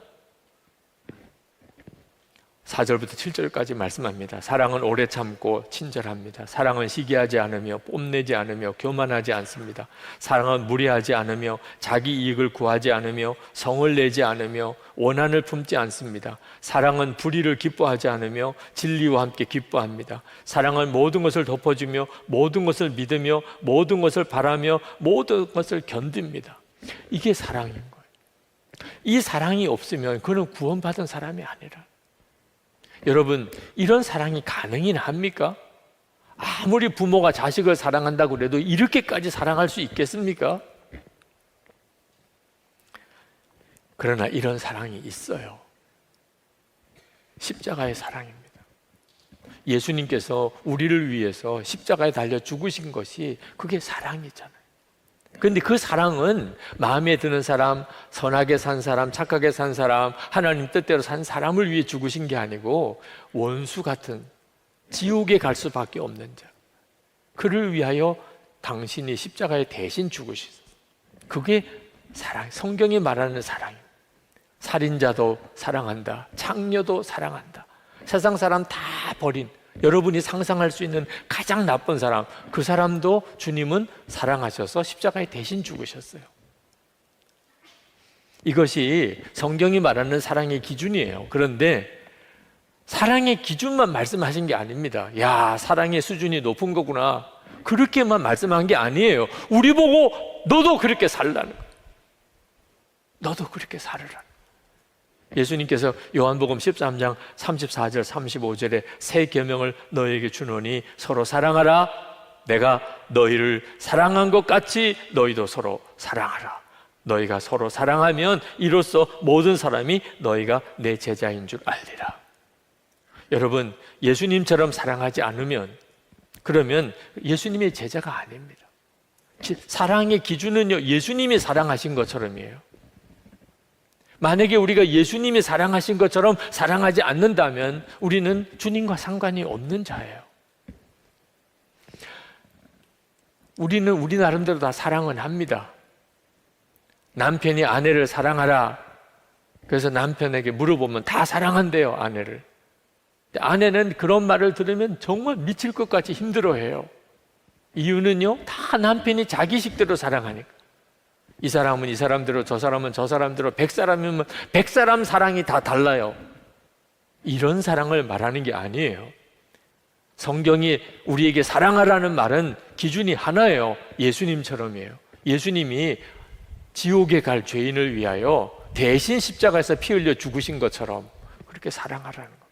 4절부터 7절까지 말씀합니다. 사랑은 오래 참고 친절합니다. 사랑은 시기하지 않으며 뽐내지 않으며 교만하지 않습니다. 사랑은 무례하지 않으며 자기 이익을 구하지 않으며 성을 내지 않으며 원한을 품지 않습니다. 사랑은 불의를 기뻐하지 않으며 진리와 함께 기뻐합니다. 사랑은 모든 것을 덮어주며 모든 것을 믿으며 모든 것을 바라며 모든 것을 견딥니다. 이게 사랑인 거예요. 이 사랑이 없으면 그는 구원받은 사람이 아니라, 여러분, 이런 사랑이 가능이나 합니까? 아무리 부모가 자식을 사랑한다고 해도 이렇게까지 사랑할 수 있겠습니까? 그러나 이런 사랑이 있어요. 십자가의 사랑입니다. 예수님께서 우리를 위해서 십자가에 달려 죽으신 것이 그게 사랑이잖아요. 그런데 그 사랑은 마음에 드는 사람, 선하게 산 사람, 착하게 산 사람, 하나님 뜻대로 산 사람을 위해 죽으신 게 아니고 원수 같은 지옥에 갈 수밖에 없는 자, 그를 위하여 당신이 십자가에 대신 죽으셨어요. 그게 사랑, 성경이 말하는 사랑입니다. 살인자도 사랑한다, 창녀도 사랑한다, 세상 사람 다 버린, 여러분이 상상할 수 있는 가장 나쁜 사람, 그 사람도 주님은 사랑하셔서 십자가에 대신 죽으셨어요. 이것이 성경이 말하는 사랑의 기준이에요. 그런데 사랑의 기준만 말씀하신 게 아닙니다. 야, 사랑의 수준이 높은 거구나, 그렇게만 말씀한 게 아니에요. 우리 보고 너도 그렇게 살라는 거예요. 너도 그렇게 살으라. 예수님께서 요한복음 13장 34절 35절에 새 계명을 너희에게 주노니 서로 사랑하라. 내가 너희를 사랑한 것 같이 너희도 서로 사랑하라. 너희가 서로 사랑하면 이로써 모든 사람이 너희가 내 제자인 줄 알리라. 여러분, 예수님처럼 사랑하지 않으면 그러면 예수님의 제자가 아닙니다. 사랑의 기준은요, 예수님이 사랑하신 것처럼이에요. 만약에 우리가 예수님이 사랑하신 것처럼 사랑하지 않는다면 우리는 주님과 상관이 없는 자예요. 우리는 우리 나름대로 다 사랑은 합니다. 남편이 아내를 사랑하라, 그래서 남편에게 물어보면 다 사랑한대요, 아내를. 아내는 그런 말을 들으면 정말 미칠 것 같이 힘들어해요. 이유는요, 다 남편이 자기 식대로 사랑하니까. 이 사람은 이 사람대로, 저 사람은 저 사람대로, 100사람이면 100사람 사랑이 다 달라요. 이런 사랑을 말하는 게 아니에요. 성경이 우리에게 사랑하라는 말은 기준이 하나예요. 예수님처럼이에요. 예수님이 지옥에 갈 죄인을 위하여 대신 십자가에서 피 흘려 죽으신 것처럼 그렇게 사랑하라는 거예요.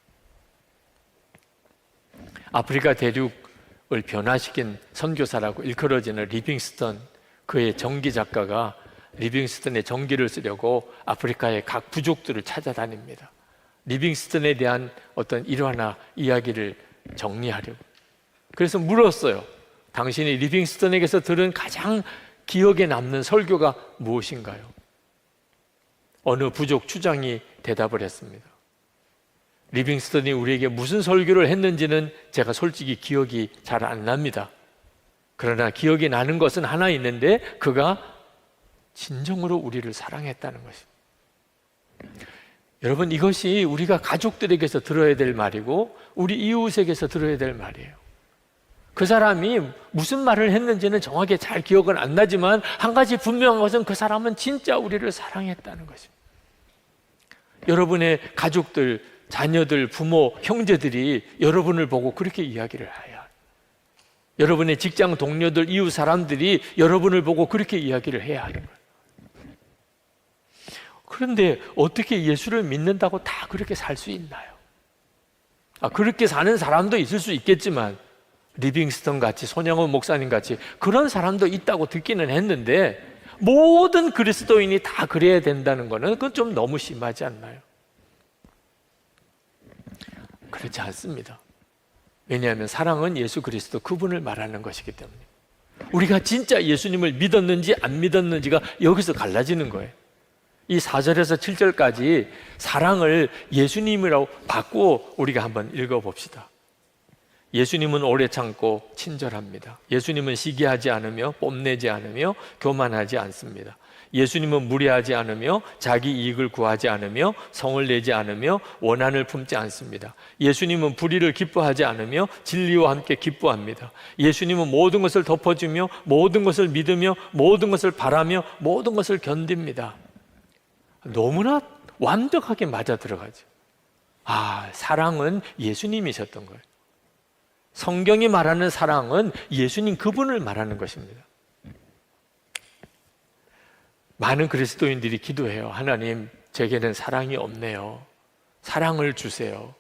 아프리카 대륙을 변화시킨 선교사라고 일컬어지는 리빙스턴, 그의 전기 작가가 리빙스턴의 전기를 쓰려고 아프리카의 각 부족들을 찾아다닙니다. 리빙스턴에 대한 어떤 일화나 이야기를 정리하려고. 그래서 물었어요. 당신이 리빙스턴에게서 들은 가장 기억에 남는 설교가 무엇인가요? 어느 부족 추장이 대답을 했습니다. 리빙스턴이 우리에게 무슨 설교를 했는지는 제가 솔직히 기억이 잘 안 납니다. 그러나 기억이 나는 것은 하나 있는데 그가 진정으로 우리를 사랑했다는 것입니다. 여러분, 이것이 우리가 가족들에게서 들어야 될 말이고 우리 이웃에게서 들어야 될 말이에요. 그 사람이 무슨 말을 했는지는 정확히 잘 기억은 안 나지만 한 가지 분명한 것은 그 사람은 진짜 우리를 사랑했다는 것입니다. 여러분의 가족들, 자녀들, 부모, 형제들이 여러분을 보고 그렇게 이야기를 해요. 여러분의 직장 동료들, 이웃 사람들이 여러분을 보고 그렇게 이야기를 해야 하는 거예요. 그런데 어떻게 예수를 믿는다고 다 그렇게 살 수 있나요? 그렇게 사는 사람도 있을 수 있겠지만 리빙스턴 같이, 손영원 목사님 같이 그런 사람도 있다고 듣기는 했는데 모든 그리스도인이 다 그래야 된다는 거는 그건 좀 너무 심하지 않나요? 그렇지 않습니다. 왜냐하면 사랑은 예수 그리스도 그분을 말하는 것이기 때문에 우리가 진짜 예수님을 믿었는지 안 믿었는지가 여기서 갈라지는 거예요. 이 4절에서 7절까지 사랑을 예수님이라고 바꾸어 우리가 한번 읽어봅시다. 예수님은 오래 참고 친절합니다. 예수님은 시기하지 않으며 뽐내지 않으며 교만하지 않습니다. 예수님은 무례하지 않으며 자기 이익을 구하지 않으며 성을 내지 않으며 원한을 품지 않습니다. 예수님은 불의를 기뻐하지 않으며 진리와 함께 기뻐합니다. 예수님은 모든 것을 덮어주며 모든 것을 믿으며 모든 것을 바라며 모든 것을 견딥니다. 너무나 완벽하게 맞아 들어가죠. 사랑은 예수님이셨던 거예요. 성경이 말하는 사랑은 예수님 그분을 말하는 것입니다. 많은 그리스도인들이 기도해요. 하나님, 제게는 사랑이 없네요. 사랑을 주세요.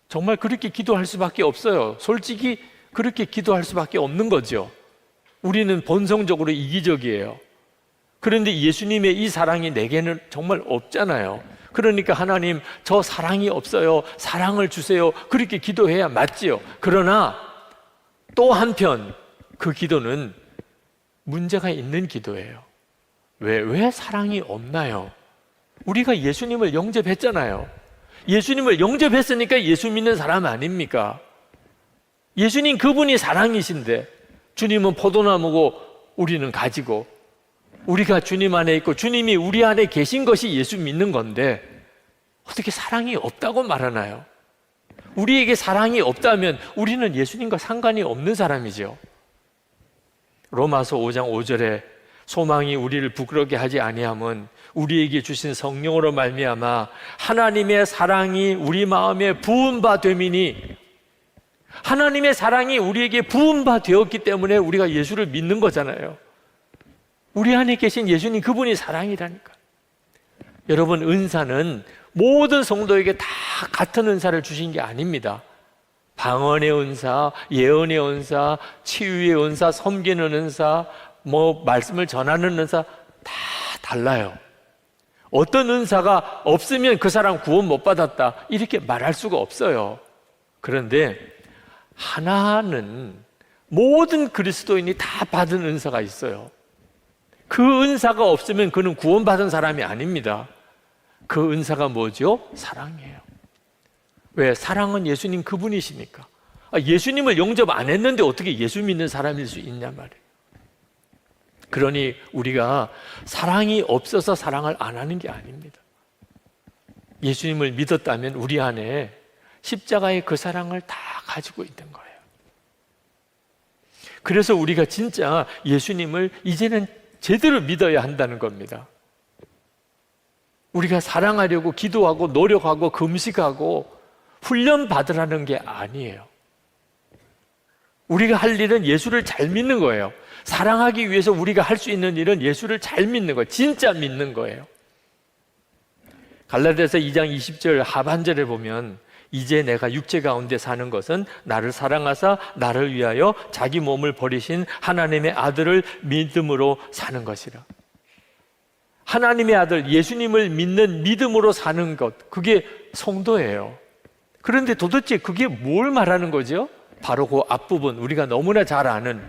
정말 그렇게 기도할 수밖에 없어요. 솔직히 그렇게 기도할 수밖에 없는 거죠. 우리는 본성적으로 이기적이에요. 그런데 예수님의 이 사랑이 내게는 정말 없잖아요. 그러니까 하나님, 저 사랑이 없어요. 사랑을 주세요. 그렇게 기도해야 맞지요. 그러나 또 한편 그 기도는 문제가 있는 기도예요. 왜 사랑이 없나요? 우리가 예수님을 영접했잖아요. 예수님을 영접했으니까 예수 믿는 사람 아닙니까? 예수님 그분이 사랑이신데, 주님은 포도나무고 우리는 가지고, 우리가 주님 안에 있고 주님이 우리 안에 계신 것이 예수 믿는 건데 어떻게 사랑이 없다고 말하나요? 우리에게 사랑이 없다면 우리는 예수님과 상관이 없는 사람이죠. 로마서 5장 5절에 소망이 우리를 부끄럽게 하지 아니함은 우리에게 주신 성령으로 말미암아 하나님의 사랑이 우리 마음에 부은 바 됨이니, 하나님의 사랑이 우리에게 부은 바 되었기 때문에 우리가 예수를 믿는 거잖아요. 우리 안에 계신 예수님 그분이 사랑이라니까. 여러분, 은사는 모든 성도에게 다 같은 은사를 주신 게 아닙니다. 방언의 은사, 예언의 은사, 치유의 은사, 섬기는 은사, 말씀을 전하는 은사 다 달라요. 어떤 은사가 없으면 그 사람 구원 못 받았다 이렇게 말할 수가 없어요. 그런데 하나는 모든 그리스도인이 다 받은 은사가 있어요. 그 은사가 없으면 그는 구원받은 사람이 아닙니다. 그 은사가 뭐죠? 사랑이에요. 왜? 사랑은 예수님 그분이시니까. 예수님을 영접 안 했는데 어떻게 예수 믿는 사람일 수 있냐 말이에요. 그러니 우리가 사랑이 없어서 사랑을 안 하는 게 아닙니다. 예수님을 믿었다면 우리 안에 십자가의 그 사랑을 다 가지고 있는 거예요. 그래서 우리가 진짜 예수님을 이제는 제대로 믿어야 한다는 겁니다. 우리가 사랑하려고 기도하고 노력하고 금식하고 훈련 받으라는 게 아니에요. 우리가 할 일은 예수를 잘 믿는 거예요. 사랑하기 위해서 우리가 할 수 있는 일은 예수를 잘 믿는 거예요. 진짜 믿는 거예요. 갈라디아서 2장 20절 하반절에 보면 이제 내가 육체 가운데 사는 것은 나를 사랑하사 나를 위하여 자기 몸을 버리신 하나님의 아들을 믿음으로 사는 것이라. 하나님의 아들 예수님을 믿는 믿음으로 사는 것, 그게 성도예요. 그런데 도대체 그게 뭘 말하는 거죠? 바로 그 앞부분, 우리가 너무나 잘 아는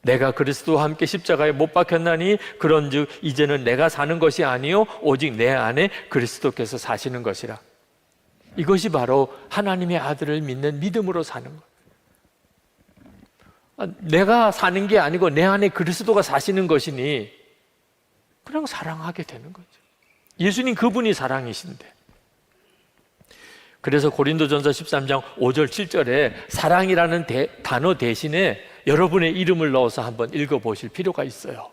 내가 그리스도와 함께 십자가에 못 박혔나니 그런즉 이제는 내가 사는 것이 아니요 오직 내 안에 그리스도께서 사시는 것이라. 이것이 바로 하나님의 아들을 믿는 믿음으로 사는 것. 내가 사는 게 아니고 내 안에 그리스도가 사시는 것이니 그냥 사랑하게 되는 거죠. 예수님 그분이 사랑이신데. 그래서 고린도전서 13장 5절 7절에 사랑이라는 단어 대신에 여러분의 이름을 넣어서 한번 읽어보실 필요가 있어요.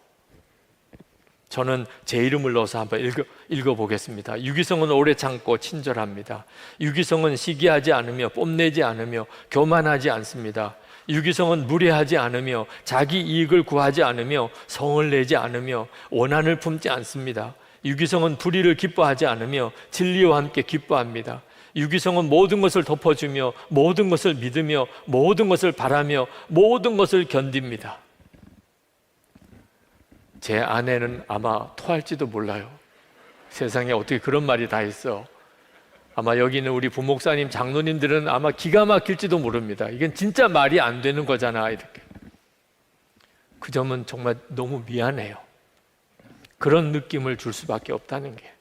저는 제 이름을 넣어서 한번 읽어보겠습니다. 유기성은 오래 참고 친절합니다. 유기성은 시기하지 않으며 뽐내지 않으며 교만하지 않습니다. 유기성은 무례하지 않으며 자기 이익을 구하지 않으며 성을 내지 않으며 원한을 품지 않습니다. 유기성은 불의를 기뻐하지 않으며 진리와 함께 기뻐합니다. 유기성은 모든 것을 덮어주며 모든 것을 믿으며 모든 것을 바라며 모든 것을 견딥니다. 제 아내는 아마 토할지도 몰라요. 세상에 어떻게 그런 말이 다 있어. 아마 여기 있는 우리 부목사님, 장로님들은 아마 기가 막힐지도 모릅니다. 이건 진짜 말이 안 되는 거잖아 이렇게. 그 점은 정말 너무 미안해요. 그런 느낌을 줄 수밖에 없다는 게.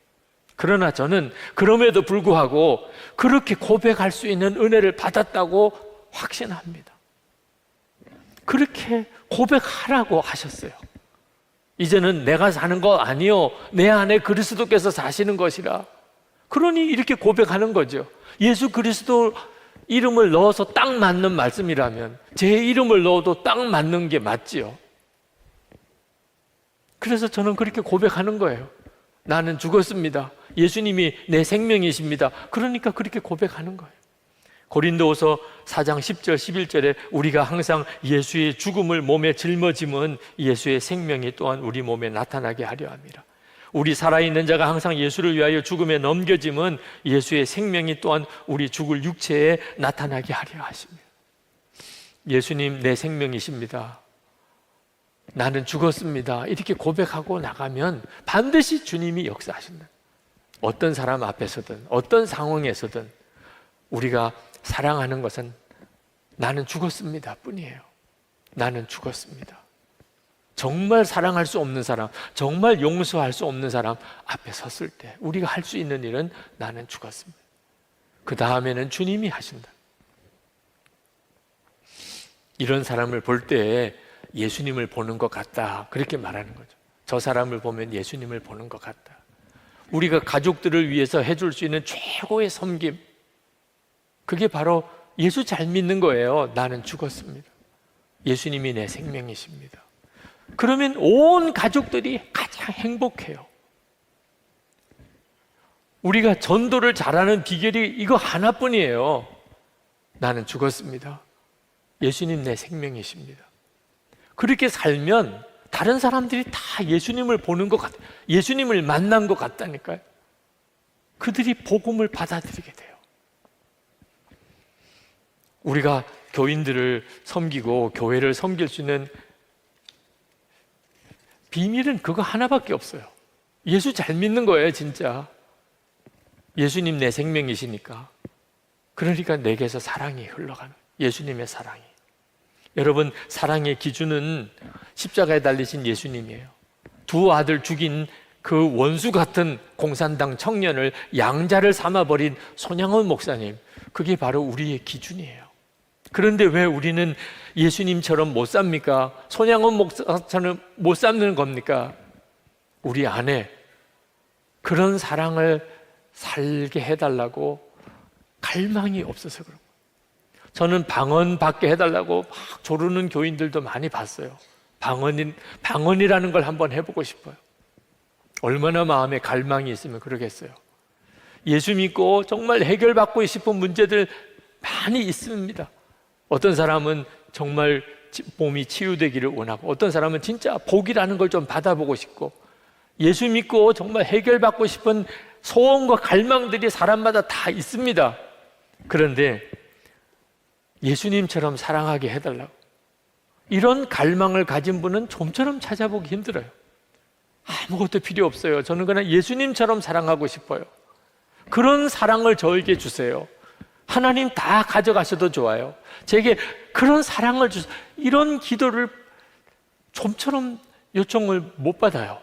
그러나 저는 그럼에도 불구하고 그렇게 고백할 수 있는 은혜를 받았다고 확신합니다. 그렇게 고백하라고 하셨어요. 이제는 내가 사는 거 아니요, 내 안에 그리스도께서 사시는 것이라. 그러니 이렇게 고백하는 거죠. 예수 그리스도 이름을 넣어서 딱 맞는 말씀이라면 제 이름을 넣어도 딱 맞는 게 맞지요. 그래서 저는 그렇게 고백하는 거예요. 나는 죽었습니다. 예수님이 내 생명이십니다. 그러니까 그렇게 고백하는 거예요. 고린도후서 4장 10절 11절에 우리가 항상 예수의 죽음을 몸에 짊어짐은 예수의 생명이 또한 우리 몸에 나타나게 하려 함이라. 우리 살아있는 자가 항상 예수를 위하여 죽음에 넘겨짐은 예수의 생명이 또한 우리 죽을 육체에 나타나게 하려 하십니다. 예수님 내 생명이십니다. 나는 죽었습니다. 이렇게 고백하고 나가면 반드시 주님이 역사하신다. 어떤 사람 앞에서든 어떤 상황에서든 우리가 사랑하는 것은 나는 죽었습니다 뿐이에요. 나는 죽었습니다. 정말 사랑할 수 없는 사람, 정말 용서할 수 없는 사람 앞에 섰을 때 우리가 할 수 있는 일은 나는 죽었습니다. 그 다음에는 주님이 하신다. 이런 사람을 볼 때 예수님을 보는 것 같다, 그렇게 말하는 거죠. 저 사람을 보면 예수님을 보는 것 같다. 우리가 가족들을 위해서 해줄 수 있는 최고의 섬김, 그게 바로 예수 잘 믿는 거예요. 나는 죽었습니다. 예수님이 내 생명이십니다. 그러면 온 가족들이 가장 행복해요. 우리가 전도를 잘하는 비결이 이거 하나뿐이에요. 나는 죽었습니다. 예수님 내 생명이십니다. 그렇게 살면 다른 사람들이 다 예수님을 보는 것 같아요. 예수님을 만난 것 같다니까요. 그들이 복음을 받아들이게 돼요. 우리가 교인들을 섬기고 교회를 섬길 수 있는 비밀은 그거 하나밖에 없어요. 예수 잘 믿는 거예요, 진짜. 예수님 내 생명이시니까. 그러니까 내게서 사랑이 흘러가는, 예수님의 사랑이. 여러분, 사랑의 기준은 십자가에 달리신 예수님이에요. 두 아들 죽인 그 원수 같은 공산당 청년을 양자를 삼아버린 손양원 목사님, 그게 바로 우리의 기준이에요. 그런데 왜 우리는 예수님처럼 못 삽니까? 손양원 목사처럼 못 삼는 겁니까? 우리 안에 그런 사랑을 살게 해달라고 갈망이 없어서 그런 거예요. 저는 방언 받게 해달라고 막 조르는 교인들도 많이 봤어요. 방언이라는 걸 한번 해보고 싶어요. 얼마나 마음에 갈망이 있으면 그러겠어요. 예수 믿고 정말 해결받고 싶은 문제들 많이 있습니다. 어떤 사람은 정말 몸이 치유되기를 원하고, 어떤 사람은 진짜 복이라는 걸 좀 받아보고 싶고, 예수 믿고 정말 해결받고 싶은 소원과 갈망들이 사람마다 다 있습니다. 그런데 예수님처럼 사랑하게 해달라고, 이런 갈망을 가진 분은 좀처럼 찾아보기 힘들어요. 아무것도 필요 없어요. 저는 그냥 예수님처럼 사랑하고 싶어요. 그런 사랑을 저에게 주세요. 하나님 다 가져가셔도 좋아요. 제게 그런 사랑을 주세요. 이런 기도를 좀처럼 요청을 못 받아요.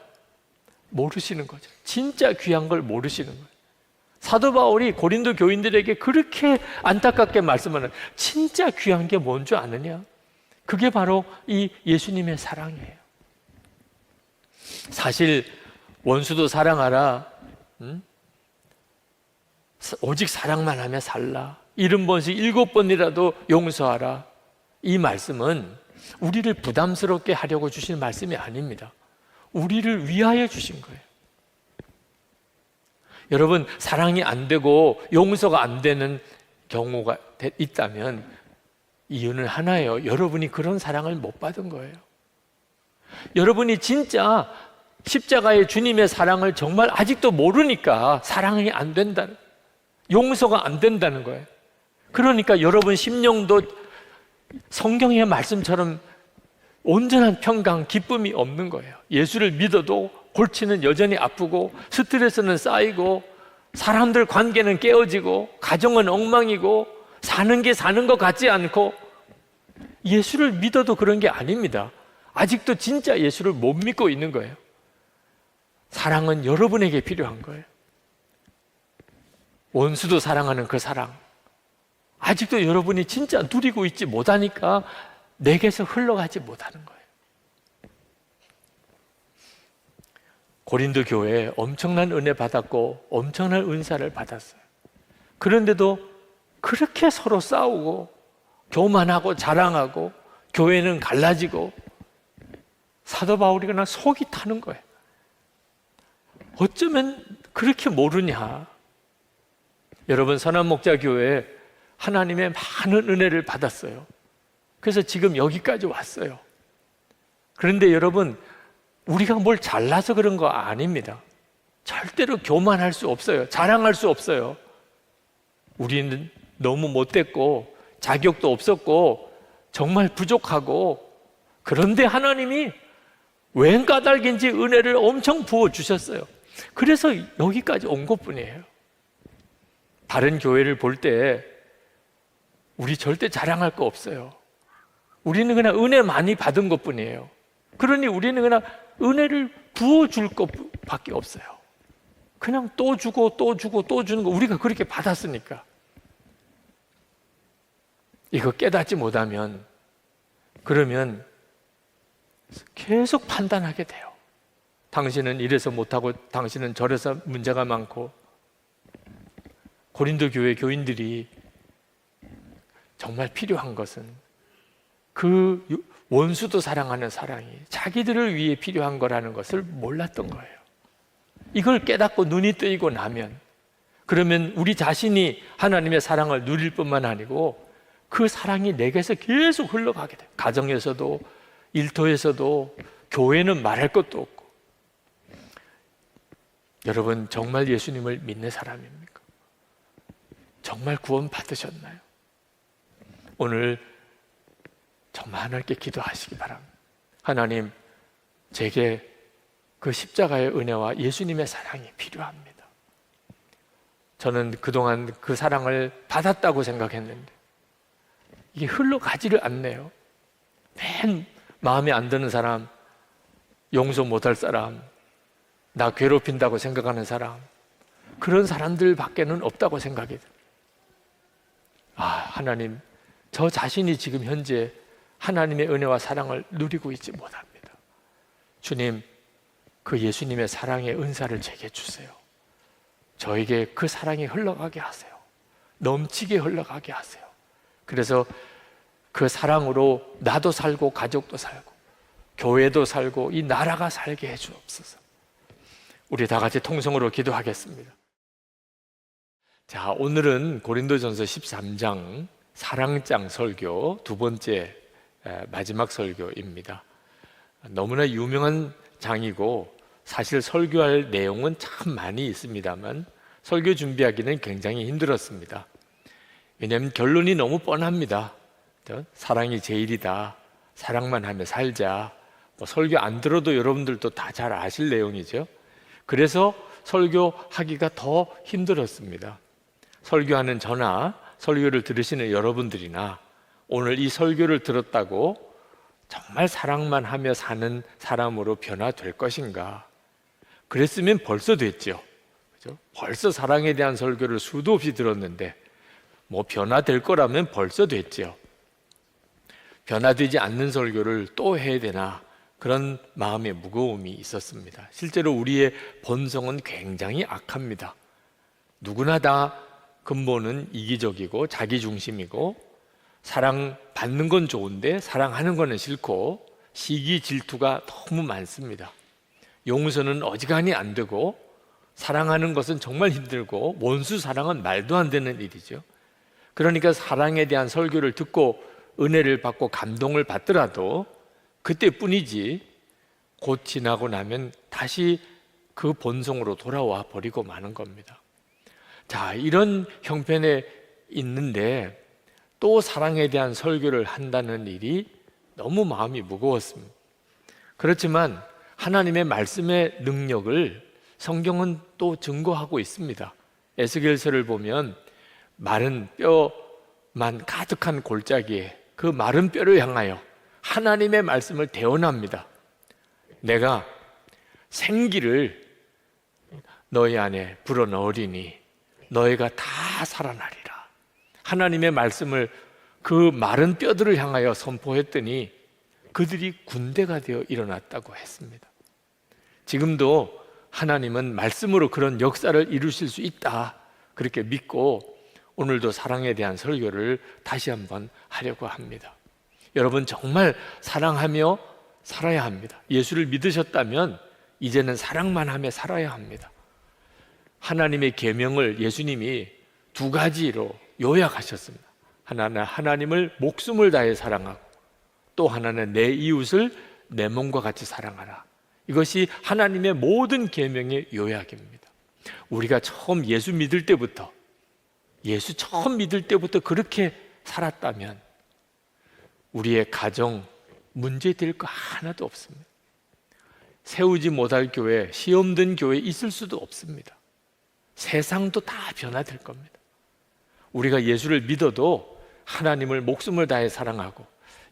모르시는 거죠. 진짜 귀한 걸 모르시는 거예요. 사도 바울이 고린도 교인들에게 그렇게 안타깝게 말씀하는, 진짜 귀한 게 뭔 줄 아느냐? 그게 바로 이 예수님의 사랑이에요. 사실 원수도 사랑하라, 오직 사랑만 하며 살라, 70번씩 7번이라도 용서하라, 이 말씀은 우리를 부담스럽게 하려고 주신 말씀이 아닙니다. 우리를 위하여 주신 거예요. 여러분, 사랑이 안 되고 용서가 안 되는 경우가 있다면 이유는 하나예요. 여러분이 그런 사랑을 못 받은 거예요. 여러분이 진짜 십자가의 주님의 사랑을 정말 아직도 모르니까 사랑이 안 된다는, 용서가 안 된다는 거예요. 그러니까 여러분 심령도 성경의 말씀처럼 온전한 평강, 기쁨이 없는 거예요. 예수를 믿어도 골치는 여전히 아프고, 스트레스는 쌓이고, 사람들 관계는 깨어지고, 가정은 엉망이고, 사는 게 사는 것 같지 않고. 예수를 믿어도 그런 게 아닙니다. 아직도 진짜 예수를 못 믿고 있는 거예요. 사랑은 여러분에게 필요한 거예요. 원수도 사랑하는 그 사랑, 아직도 여러분이 진짜 누리고 있지 못하니까 내게서 흘러가지 못하는 거예요. 고린도 교회에 엄청난 은혜 받았고 엄청난 은사를 받았어요. 그런데도 그렇게 서로 싸우고 교만하고 자랑하고 교회는 갈라지고 사도 바울이 그냥 속이 타는 거예요. 어쩌면 그렇게 모르냐. 여러분, 선한목자교회에 하나님의 많은 은혜를 받았어요. 그래서 지금 여기까지 왔어요. 그런데 여러분, 우리가 뭘 잘나서 그런 거 아닙니다. 절대로 교만할 수 없어요. 자랑할 수 없어요. 우리는 너무 못됐고 자격도 없었고 정말 부족하고, 그런데 하나님이 웬 까닭인지 은혜를 엄청 부어주셨어요. 그래서 여기까지 온 것뿐이에요. 다른 교회를 볼 때 우리 절대 자랑할 거 없어요. 우리는 그냥 은혜 많이 받은 것뿐이에요. 그러니 우리는 그냥 은혜를 부어줄 것밖에 없어요. 그냥 또 주고 또 주고 또 주는 거, 우리가 그렇게 받았으니까. 이거 깨닫지 못하면 그러면 계속 판단하게 돼요. 당신은 이래서 못하고 당신은 저래서 문제가 많고. 고린도 교회 교인들이 정말 필요한 것은 그 원수도 사랑하는 사랑이 자기들을 위해 필요한 거라는 것을 몰랐던 거예요. 이걸 깨닫고 눈이 뜨이고 나면, 그러면 우리 자신이 하나님의 사랑을 누릴 뿐만 아니고 그 사랑이 내게서 계속 흘러가게 돼요. 가정에서도 일터에서도, 교회는 말할 것도 없고. 여러분, 정말 예수님을 믿는 사람입니까? 정말 구원 받으셨나요? 오늘 정말 하나님께 기도하시기 바랍니다. 하나님, 제게 그 십자가의 은혜와 예수님의 사랑이 필요합니다. 저는 그동안 그 사랑을 받았다고 생각했는데 이게 흘러가지를 않네요. 맨 마음에 안 드는 사람, 용서 못할 사람, 나 괴롭힌다고 생각하는 사람, 그런 사람들 밖에는 없다고 생각이 돼요. 하나님, 저 자신이 지금 현재 하나님의 은혜와 사랑을 누리고 있지 못합니다. 주님, 그 예수님의 사랑의 은사를 제게 주세요. 저에게 그 사랑이 흘러가게 하세요. 넘치게 흘러가게 하세요. 그래서 그 사랑으로 나도 살고 가족도 살고 교회도 살고 이 나라가 살게 해 주옵소서. 우리 다 같이 통성으로 기도하겠습니다. 자, 오늘은 고린도전서 13장 사랑장 설교 두 번째 마지막 설교입니다. 너무나 유명한 장이고 사실 설교할 내용은 참 많이 있습니다만 설교 준비하기는 굉장히 힘들었습니다. 왜냐하면 결론이 너무 뻔합니다. 사랑이 제일이다. 사랑만 하며 살자. 설교 안 들어도 여러분들도 다 잘 아실 내용이죠. 그래서 설교하기가 더 힘들었습니다. 설교하는 저나 설교를 들으시는 여러분들이나 오늘 이 설교를 들었다고 정말 사랑만 하며 사는 사람으로 변화될 것인가? 그랬으면 벌써 됐죠. 그죠? 벌써 사랑에 대한 설교를 수도 없이 들었는데 변화될 거라면 벌써 됐죠. 변화되지 않는 설교를 또 해야 되나, 그런 마음의 무거움이 있었습니다. 실제로 우리의 본성은 굉장히 악합니다. 누구나 다 근본은 이기적이고 자기중심이고 사랑받는 건 좋은데 사랑하는 거는 싫고 시기 질투가 너무 많습니다. 용서는 어지간히 안 되고 사랑하는 것은 정말 힘들고 원수 사랑은 말도 안 되는 일이죠. 그러니까 사랑에 대한 설교를 듣고 은혜를 받고 감동을 받더라도 그때뿐이지 곧 지나고 나면 다시 그 본성으로 돌아와 버리고 마는 겁니다. 자, 이런 형편에 있는데 또 사랑에 대한 설교를 한다는 일이 너무 마음이 무거웠습니다. 그렇지만 하나님의 말씀의 능력을 성경은 또 증거하고 있습니다. 에스겔서를 보면 마른 뼈만 가득한 골짜기에 그 마른 뼈를 향하여 하나님의 말씀을 대언합니다. 내가 생기를 너희 안에 불어넣으리니 너희가 다 살아나리라. 하나님의 말씀을 그 마른 뼈들을 향하여 선포했더니 그들이 군대가 되어 일어났다고 했습니다. 지금도 하나님은 말씀으로 그런 역사를 이루실 수 있다, 그렇게 믿고 오늘도 사랑에 대한 설교를 다시 한번 하려고 합니다. 여러분, 정말 사랑하며 살아야 합니다. 예수를 믿으셨다면 이제는 사랑만 하며 살아야 합니다. 하나님의 계명을 예수님이 두 가지로 요약하셨습니다. 하나는 하나님을 목숨을 다해 사랑하고, 또 하나는 내 이웃을 내 몸과 같이 사랑하라. 이것이 하나님의 모든 계명의 요약입니다. 우리가 예수 처음 믿을 때부터 그렇게 살았다면 우리의 가정 문제될 거 하나도 없습니다. 세우지 못할 교회, 시험 든 교회 있을 수도 없습니다. 세상도 다 변화될 겁니다. 우리가 예수를 믿어도 하나님을 목숨을 다해 사랑하고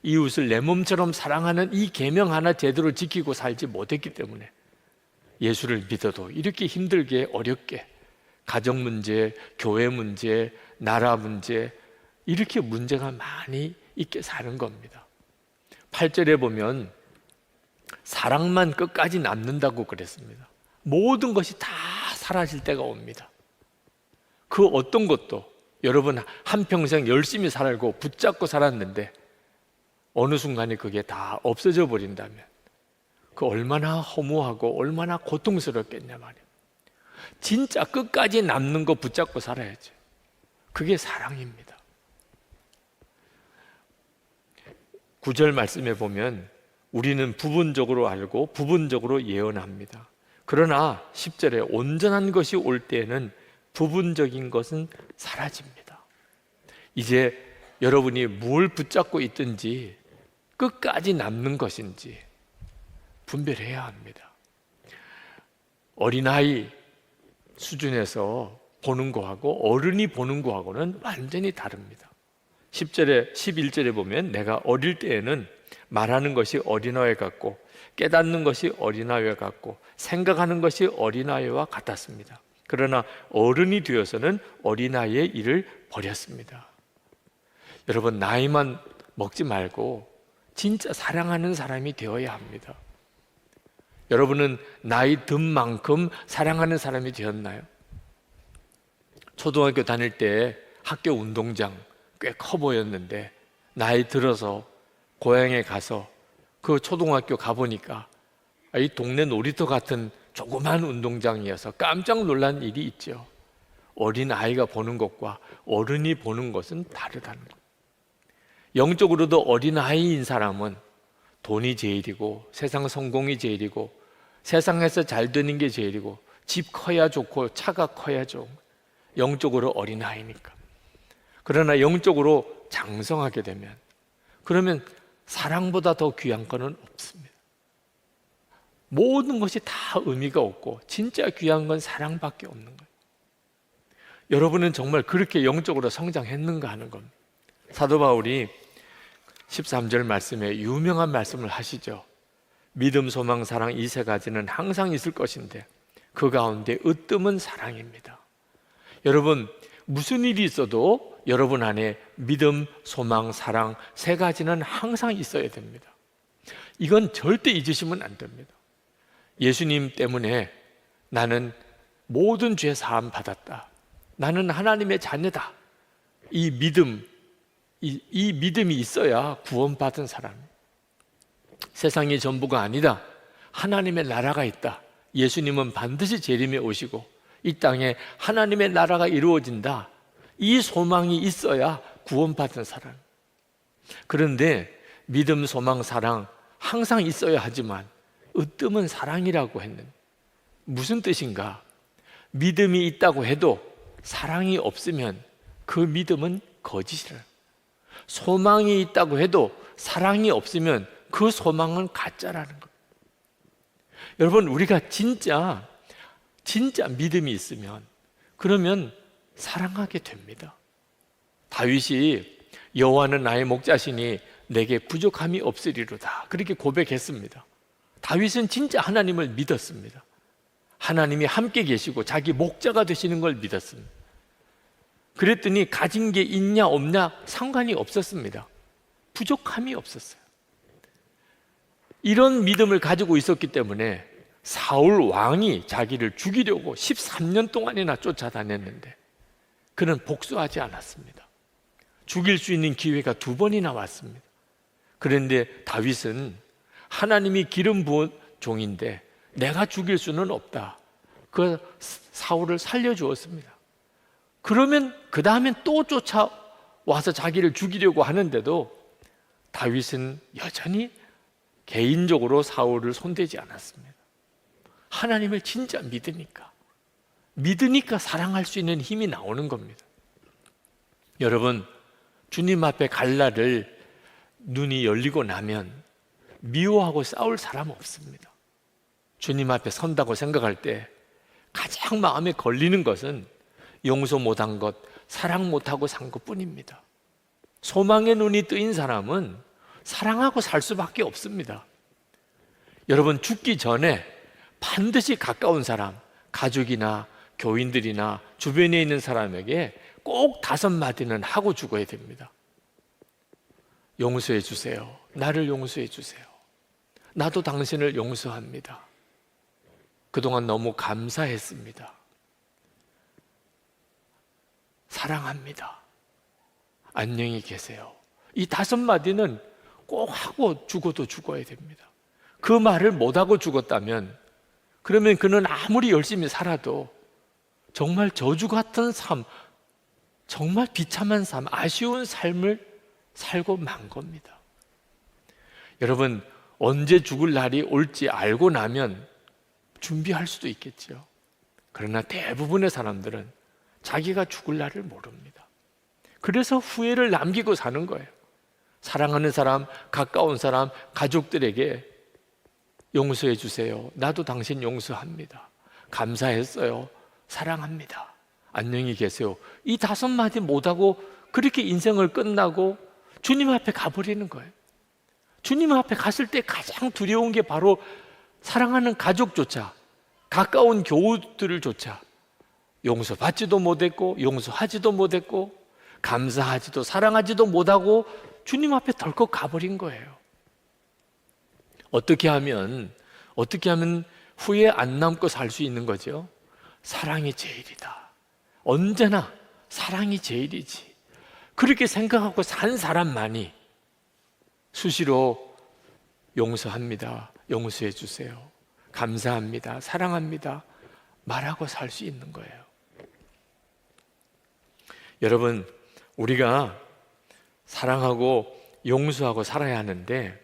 이웃을 내 몸처럼 사랑하는 이 계명 하나 제대로 지키고 살지 못했기 때문에 예수를 믿어도 이렇게 힘들게 어렵게 가정 문제, 교회 문제, 나라 문제, 이렇게 문제가 많이 있게 사는 겁니다. 8절에 보면 사랑만 끝까지 남는다고 그랬습니다. 모든 것이 다 사라질 때가 옵니다. 그 어떤 것도, 여러분 한평생 열심히 살고 붙잡고 살았는데 어느 순간에 그게 다 없어져 버린다면 그 얼마나 허무하고 얼마나 고통스럽겠냐 말이에요. 진짜 끝까지 남는 거 붙잡고 살아야죠. 그게 사랑입니다. 9절 말씀에 보면 우리는 부분적으로 알고 부분적으로 예언합니다. 그러나 10절에 온전한 것이 올 때에는 부분적인 것은 사라집니다. 이제 여러분이 뭘 붙잡고 있든지 끝까지 남는 것인지 분별해야 합니다. 어린아이 수준에서 보는 거하고 어른이 보는 거하고는 완전히 다릅니다. 10절에 11절에 보면 내가 어릴 때에는 말하는 것이 어린아이 같고 깨닫는 것이 어린아이와 같고 생각하는 것이 어린아이와 같았습니다. 그러나 어른이 되어서는 어린아이의 일을 버렸습니다. 여러분, 나이만 먹지 말고 진짜 사랑하는 사람이 되어야 합니다. 여러분은 나이 든 만큼 사랑하는 사람이 되었나요? 초등학교 다닐 때 학교 운동장 꽤 커 보였는데 나이 들어서 고향에 가서 그 초등학교 가보니까 이 동네 놀이터 같은 조그만 운동장이어서 깜짝 놀란 일이 있죠. 어린 아이가 보는 것과 어른이 보는 것은 다르다는 것. 영적으로도 어린 아이인 사람은 돈이 제일이고 세상 성공이 제일이고 세상에서 잘 되는 게 제일이고 집 커야 좋고 차가 커야 좋은, 영적으로 어린 아이니까. 그러나 영적으로 장성하게 되면, 그러면 사랑보다 더 귀한 것은 없습니다. 모든 것이 다 의미가 없고 진짜 귀한 건 사랑밖에 없는 거예요. 여러분은 정말 그렇게 영적으로 성장했는가 하는 겁니다. 사도 바울이 13절 말씀에 유명한 말씀을 하시죠. 믿음, 소망, 사랑 이 세 가지는 항상 있을 것인데 그 가운데 으뜸은 사랑입니다. 여러분, 무슨 일이 있어도 여러분 안에 믿음, 소망, 사랑 세 가지는 항상 있어야 됩니다. 이건 절대 잊으시면 안 됩니다. 예수님 때문에 나는 모든 죄 사함 받았다, 나는 하나님의 자녀다, 이 믿음이 있어야 구원받은 사람. 세상이 전부가 아니다. 하나님의 나라가 있다. 예수님은 반드시 재림에 오시고 이 땅에 하나님의 나라가 이루어진다. 이 소망이 있어야 구원받은 사람. 그런데 믿음, 소망, 사랑 항상 있어야 하지만 으뜸은 사랑이라고 했는데 무슨 뜻인가? 믿음이 있다고 해도 사랑이 없으면 그 믿음은 거짓이라. 소망이 있다고 해도 사랑이 없으면 그 소망은 가짜라는 것. 여러분, 우리가 진짜 믿음이 있으면 그러면 사랑하게 됩니다. 다윗이 여호와는 나의 목자시니 내게 부족함이 없으리로다, 그렇게 고백했습니다. 다윗은 진짜 하나님을 믿었습니다. 하나님이 함께 계시고 자기 목자가 되시는 걸 믿었습니다. 그랬더니 가진 게 있냐 없냐 상관이 없었습니다. 부족함이 없었어요. 이런 믿음을 가지고 있었기 때문에 사울 왕이 자기를 죽이려고 13년 동안이나 쫓아다녔는데 그는 복수하지 않았습니다. 죽일 수 있는 기회가 2번이나 왔습니다. 그런데 다윗은 하나님이 기름 부은 종인데 내가 죽일 수는 없다. 그 사울을 살려주었습니다. 그러면 그 다음엔 또 쫓아와서 자기를 죽이려고 하는데도 다윗은 여전히 개인적으로 사울을 손대지 않았습니다. 하나님을 진짜 믿으니까 사랑할 수 있는 힘이 나오는 겁니다. 여러분, 주님 앞에 갈 날을 눈이 열리고 나면 미워하고 싸울 사람 없습니다. 주님 앞에 선다고 생각할 때 가장 마음에 걸리는 것은 용서 못한 것, 사랑 못하고 산 것뿐입니다. 소망의 눈이 뜨인 사람은 사랑하고 살 수밖에 없습니다. 여러분, 죽기 전에 반드시 가까운 사람, 가족이나 교인들이나 주변에 있는 사람에게 꼭 5마디는 하고 죽어야 됩니다. 용서해 주세요. 나를 용서해 주세요. 나도 당신을 용서합니다. 그동안 너무 감사했습니다. 사랑합니다. 안녕히 계세요. 이 5마디는 꼭 하고 죽어도 죽어야 됩니다. 그 말을 못하고 죽었다면 그러면 그는 아무리 열심히 살아도 정말 저주 같은 삶, 정말 비참한 삶, 아쉬운 삶을 살고 만 겁니다. 여러분, 언제 죽을 날이 올지 알고 나면 준비할 수도 있겠죠. 그러나 대부분의 사람들은 자기가 죽을 날을 모릅니다. 그래서 후회를 남기고 사는 거예요. 사랑하는 사람, 가까운 사람, 가족들에게 용서해 주세요. 나도 당신 용서합니다. 감사했어요. 사랑합니다. 안녕히 계세요. 이 5마디 못하고 그렇게 인생을 끝나고 주님 앞에 가버리는 거예요. 주님 앞에 갔을 때 가장 두려운 게 바로 사랑하는 가족조차, 가까운 교우들을조차 용서받지도 못했고 용서하지도 못했고 감사하지도 사랑하지도 못하고 주님 앞에 덜컥 가버린 거예요. 어떻게 하면 후회 안 남고 살 수 있는 거죠? 사랑이 제일이다. 언제나 사랑이 제일이지. 그렇게 생각하고 산 사람만이 수시로 용서합니다. 용서해 주세요. 감사합니다. 사랑합니다. 말하고 살 수 있는 거예요. 여러분, 우리가 사랑하고 용서하고 살아야 하는데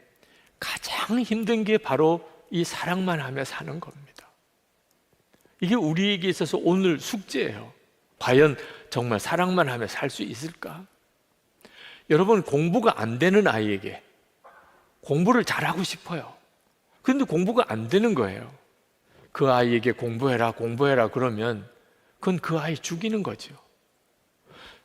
가장 힘든 게 바로 이 사랑만 하며 사는 겁니다. 이게 우리에게 있어서 오늘 숙제예요. 과연 정말 사랑만 하며 살 수 있을까? 여러분, 공부가 안 되는 아이에게 공부를 잘하고 싶어요. 그런데 공부가 안 되는 거예요. 그 아이에게 공부해라 그러면 그건 그 아이 죽이는 거죠.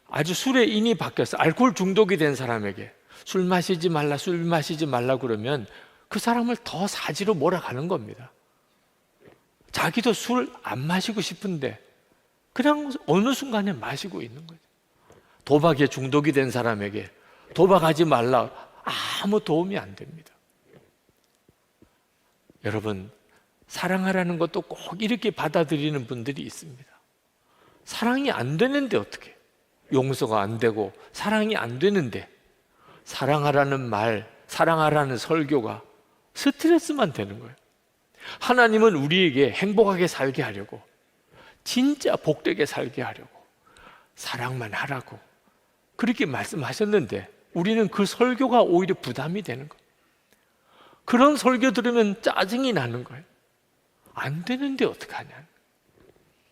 아주 술에 인이 바뀌어서 알코올 중독이 된 사람에게 술 마시지 말라 그러면 그 사람을 더 사지로 몰아가는 겁니다. 자기도 술 안 마시고 싶은데 그냥 어느 순간에 마시고 있는 거죠. 도박에 중독이 된 사람에게 도박하지 말라, 아무 도움이 안 됩니다. 여러분, 사랑하라는 것도 꼭 이렇게 받아들이는 분들이 있습니다. 사랑이 안 되는데 어떻게? 용서가 안 되고 사랑이 안 되는데 사랑하라는 말, 사랑하라는 설교가 스트레스만 되는 거예요. 하나님은 우리에게 행복하게 살게 하려고, 진짜 복되게 살게 하려고 사랑만 하라고 그렇게 말씀하셨는데 우리는 그 설교가 오히려 부담이 되는 거예요. 그런 설교 들으면 짜증이 나는 거예요. 안 되는데 어떡하냐.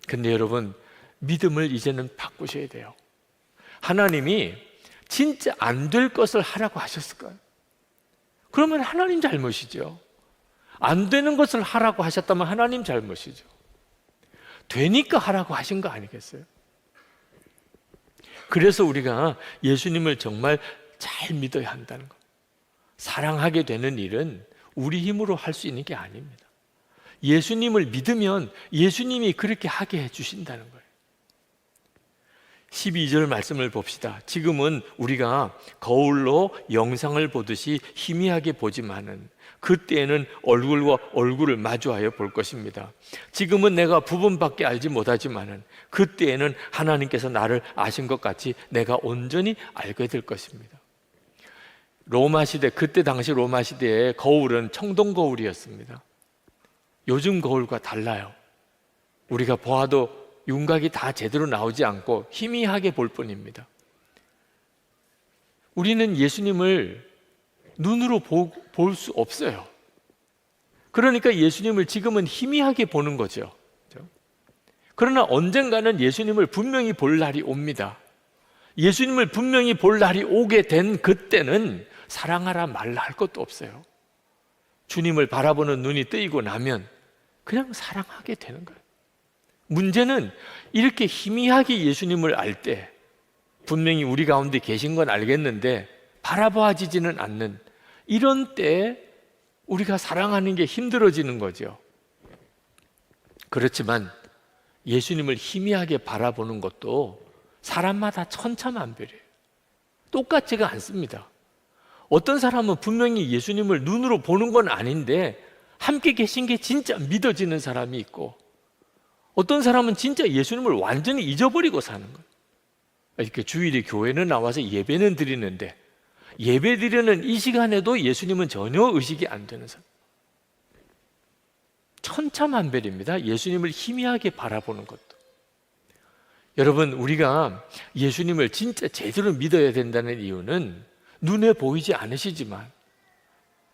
근데 여러분, 믿음을 이제는 바꾸셔야 돼요. 하나님이 진짜 안 될 것을 하라고 하셨을까요? 그러면 하나님 잘못이죠. 안 되는 것을 하라고 하셨다면 하나님 잘못이죠. 되니까 하라고 하신 거 아니겠어요? 그래서 우리가 예수님을 정말 잘 믿어야 한다는 것. 사랑하게 되는 일은 우리 힘으로 할 수 있는 게 아닙니다. 예수님을 믿으면 예수님이 그렇게 하게 해주신다는 거예요. 12절 말씀을 봅시다. 지금은 우리가 거울로 영상을 보듯이 희미하게 보지만은 그때에는 얼굴과 얼굴을 마주하여 볼 것입니다. 지금은 내가 부분밖에 알지 못하지만은 그때에는 하나님께서 나를 아신 것 같이 내가 온전히 알게 될 것입니다. 로마 시대, 그때 당시 로마 시대의 거울은 청동 거울이었습니다. 요즘 거울과 달라요. 우리가 보아도 윤곽이 다 제대로 나오지 않고 희미하게 볼 뿐입니다. 우리는 예수님을 눈으로 볼 수 없어요. 그러니까 예수님을 지금은 희미하게 보는 거죠. 그러나 언젠가는 예수님을 분명히 볼 날이 옵니다. 예수님을 분명히 볼 날이 오게 된 그때는 사랑하라 말라 할 것도 없어요. 주님을 바라보는 눈이 뜨이고 나면 그냥 사랑하게 되는 거예요. 문제는 이렇게 희미하게 예수님을 알 때, 분명히 우리 가운데 계신 건 알겠는데 바라봐지지는 않는 이런 때에 우리가 사랑하는 게 힘들어지는 거죠. 그렇지만 예수님을 희미하게 바라보는 것도 사람마다 천차만별이에요. 똑같지가 않습니다. 어떤 사람은 분명히 예수님을 눈으로 보는 건 아닌데 함께 계신 게 진짜 믿어지는 사람이 있고, 어떤 사람은 진짜 예수님을 완전히 잊어버리고 사는 거예요. 이렇게 주일에 교회는 나와서 예배는 드리는데 예배 드리는 이 시간에도 예수님은 전혀 의식이 안 되는 사람. 천차만별입니다. 예수님을 희미하게 바라보는 것도. 여러분, 우리가 예수님을 진짜 제대로 믿어야 된다는 이유는 눈에 보이지 않으시지만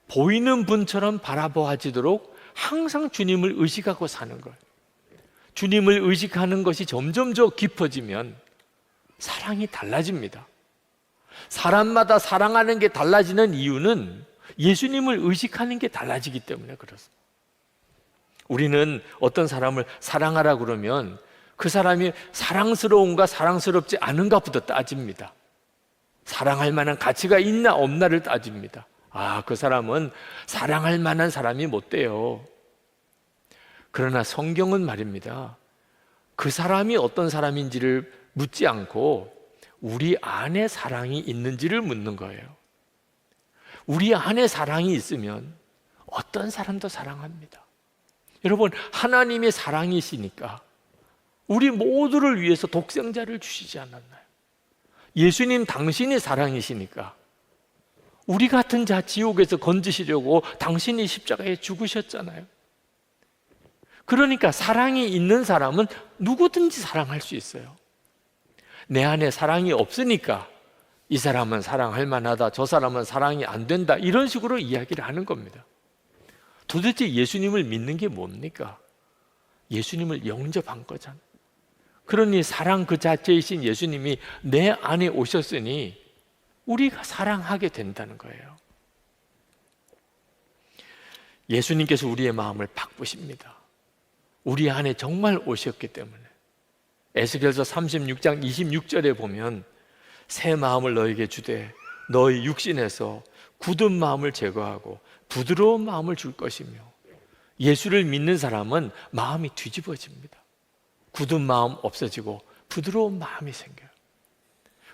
보이는 분처럼 바라보아지도록 항상 주님을 의식하고 사는 거예요. 주님을 의식하는 것이 점점 더 깊어지면 사랑이 달라집니다. 사람마다 사랑하는 게 달라지는 이유는 예수님을 의식하는 게 달라지기 때문에 그렇습니다. 우리는 어떤 사람을 사랑하라 그러면 그 사람이 사랑스러운가 사랑스럽지 않은가부터 따집니다. 사랑할 만한 가치가 있나 없나를 따집니다. 그 사람은 사랑할 만한 사람이 못 돼요. 그러나 성경은 말입니다, 그 사람이 어떤 사람인지를 묻지 않고 우리 안에 사랑이 있는지를 묻는 거예요. 우리 안에 사랑이 있으면 어떤 사람도 사랑합니다. 여러분, 하나님의 사랑이시니까 우리 모두를 위해서 독생자를 주시지 않았나요? 예수님 당신이 사랑이시니까 우리 같은 자 지옥에서 건지시려고 당신이 십자가에 죽으셨잖아요. 그러니까 사랑이 있는 사람은 누구든지 사랑할 수 있어요. 내 안에 사랑이 없으니까 이 사람은 사랑할 만하다, 저 사람은 사랑이 안 된다, 이런 식으로 이야기를 하는 겁니다. 도대체 예수님을 믿는 게 뭡니까? 예수님을 영접한 거잖아요. 그러니 사랑 그 자체이신 예수님이 내 안에 오셨으니 우리가 사랑하게 된다는 거예요. 예수님께서 우리의 마음을 바꾸십니다. 우리 안에 정말 오셨기 때문에. 에스겔서 36장 26절에 보면 새 마음을 너에게 주되 너희 육신에서 굳은 마음을 제거하고 부드러운 마음을 줄 것이며, 예수를 믿는 사람은 마음이 뒤집어집니다. 굳은 마음 없어지고 부드러운 마음이 생겨요.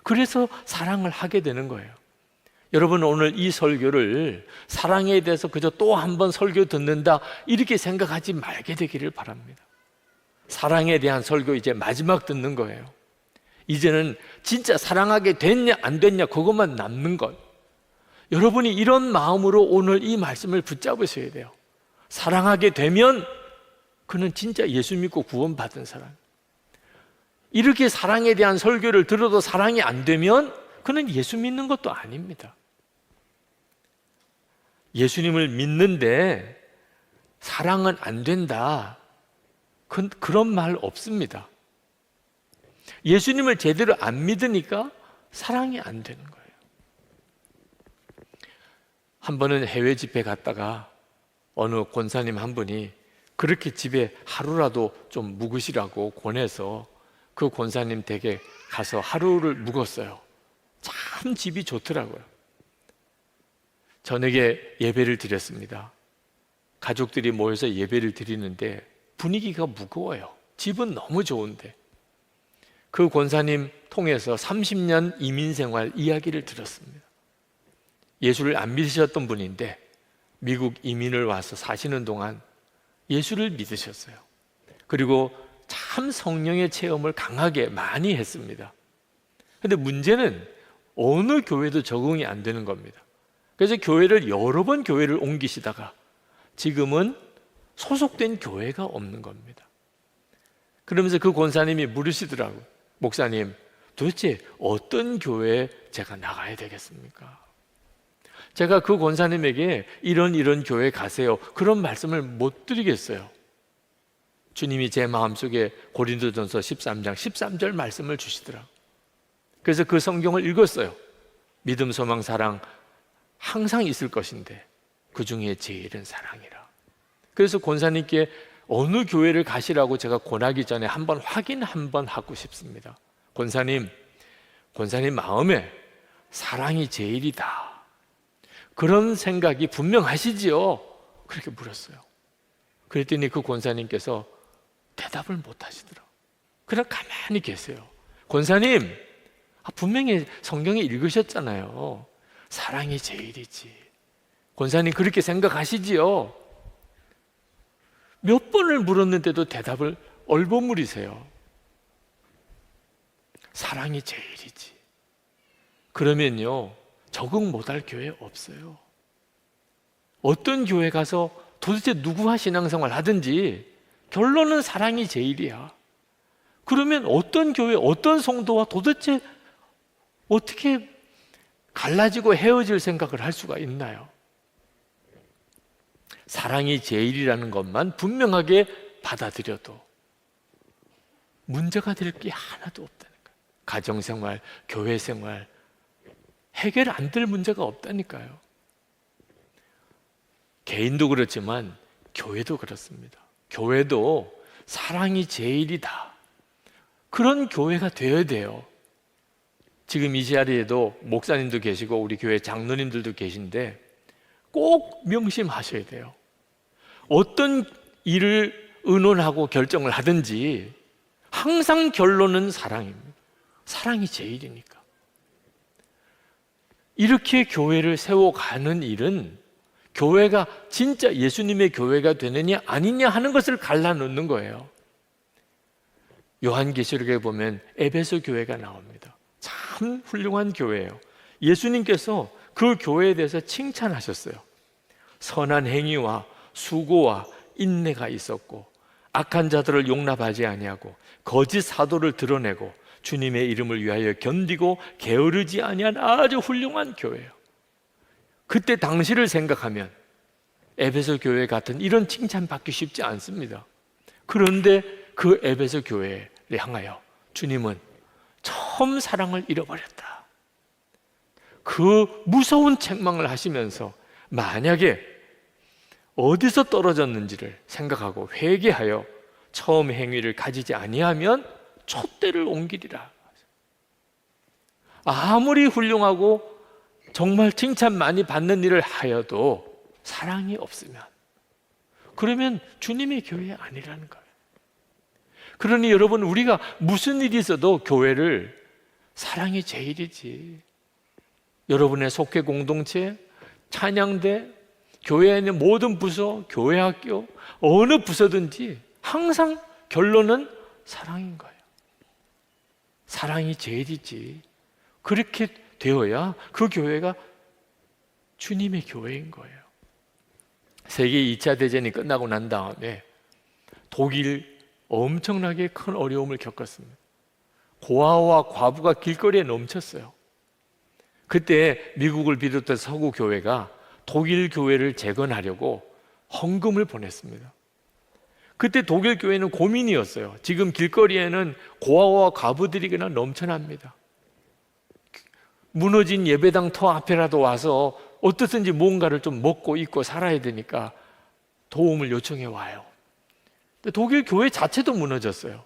그래서 사랑을 하게 되는 거예요. 여러분, 오늘 이 설교를 사랑에 대해서 그저 또 한 번 설교 듣는다 이렇게 생각하지 말게 되기를 바랍니다. 사랑에 대한 설교 이제 마지막 듣는 거예요. 이제는 진짜 사랑하게 됐냐 안 됐냐 그것만 남는 것. 여러분이 이런 마음으로 오늘 이 말씀을 붙잡으셔야 돼요. 사랑하게 되면 그는 진짜 예수 믿고 구원받은 사람. 이렇게 사랑에 대한 설교를 들어도 사랑이 안 되면 그는 예수 믿는 것도 아닙니다. 예수님을 믿는데 사랑은 안 된다, 그런 말 없습니다. 예수님을 제대로 안 믿으니까 사랑이 안 되는 거예요. 한 번은 해외 집회 갔다가 어느 권사님 한 분이 그렇게 집에 하루라도 좀 묵으시라고 권해서 그 권사님 댁에 가서 하루를 묵었어요. 참 집이 좋더라고요. 저녁에 예배를 드렸습니다. 가족들이 모여서 예배를 드리는데 분위기가 무거워요. 집은 너무 좋은데. 그 권사님 통해서 30년 이민생활 이야기를 들었습니다. 예수를 안 믿으셨던 분인데 미국 이민을 와서 사시는 동안 예수를 믿으셨어요. 그리고 참 성령의 체험을 강하게 많이 했습니다. 근데 문제는 어느 교회도 적응이 안 되는 겁니다. 그래서 교회를 여러 번 교회를 옮기시다가 지금은 소속된 교회가 없는 겁니다. 그러면서 그 권사님이 물으시더라고요. 목사님, 도대체 어떤 교회에 제가 나가야 되겠습니까? 제가 그 권사님에게 이런 교회 가세요, 그런 말씀을 못 드리겠어요. 주님이 제 마음속에 고린도전서 13장 13절 말씀을 주시더라고요. 그래서 그 성경을 읽었어요. 믿음, 소망, 사랑 항상 있을 것인데 그 중에 제일은 사랑이라. 그래서 권사님께 어느 교회를 가시라고 제가 권하기 전에 한번 확인 한번 하고 싶습니다. 권사님 마음에 사랑이 제일이다, 그런 생각이 분명하시지요? 그렇게 물었어요. 그랬더니 그 권사님께서 대답을 못 하시더라고요. 그냥 가만히 계세요. 권사님, 분명히 성경에 읽으셨잖아요. 사랑이 제일이지. 권사님 그렇게 생각하시지요? 몇 번을 물었는데도 대답을 얼버무리세요. 사랑이 제일이지. 그러면요, 적응 못할 교회 없어요. 어떤 교회 가서 도대체 누구와 신앙생활 하든지 결론은 사랑이 제일이야. 그러면 어떤 교회, 어떤 성도와 도대체 어떻게 갈라지고 헤어질 생각을 할 수가 있나요? 사랑이 제일이라는 것만 분명하게 받아들여도 문제가 될 게 하나도 없다는 거예요. 가정생활, 교회생활 해결 안 될 문제가 없다니까요. 개인도 그렇지만 교회도 그렇습니다. 교회도 사랑이 제일이다, 그런 교회가 되어야 돼요. 지금 이 자리에도 목사님도 계시고 우리 교회 장로님들도 계신데 꼭 명심하셔야 돼요. 어떤 일을 의논하고 결정을 하든지 항상 결론은 사랑입니다. 사랑이 제일이니까. 이렇게 교회를 세워가는 일은 교회가 진짜 예수님의 교회가 되느냐 아니냐 하는 것을 갈라놓는 거예요. 요한계시록에 보면 에베소 교회가 나옵니다. 참 훌륭한 교회예요. 예수님께서 그 교회에 대해서 칭찬하셨어요. 선한 행위와 수고와 인내가 있었고 악한 자들을 용납하지 아니하고 거짓 사도를 드러내고 주님의 이름을 위하여 견디고 게으르지 아니한 아주 훌륭한 교회예요. 그때 당시를 생각하면 에베소 교회 같은 이런 칭찬 받기 쉽지 않습니다. 그런데 그 에베소 교회를 향하여 주님은 처음 사랑을 잃어버렸다, 그 무서운 책망을 하시면서 만약에 어디서 떨어졌는지를 생각하고 회개하여 처음 행위를 가지지 아니하면 촛대를 옮기리라. 아무리 훌륭하고 정말 칭찬 많이 받는 일을 하여도 사랑이 없으면 그러면 주님의 교회 아니라는 거예요. 그러니 여러분, 우리가 무슨 일이 있어도 교회를 사랑이 제일이지. 여러분의 속회 공동체, 찬양대, 교회에 있는 모든 부서, 교회 학교, 어느 부서든지 항상 결론은 사랑인 거예요. 사랑이 제일이지. 그렇게 되어야 그 교회가 주님의 교회인 거예요. 세계 2차 대전이 끝나고 난 다음에 독일 엄청나게 큰 어려움을 겪었습니다. 고아와 과부가 길거리에 넘쳤어요. 그때 미국을 비롯해서 서구 교회가 독일 교회를 재건하려고 헌금을 보냈습니다. 그때 독일 교회는 고민이었어요. 지금 길거리에는 고아와 과부들이 그냥 넘쳐납니다. 무너진 예배당 터 앞에라도 와서 어떻든지 뭔가를 좀 먹고 입고 살아야 되니까 도움을 요청해 와요. 근데 독일 교회 자체도 무너졌어요.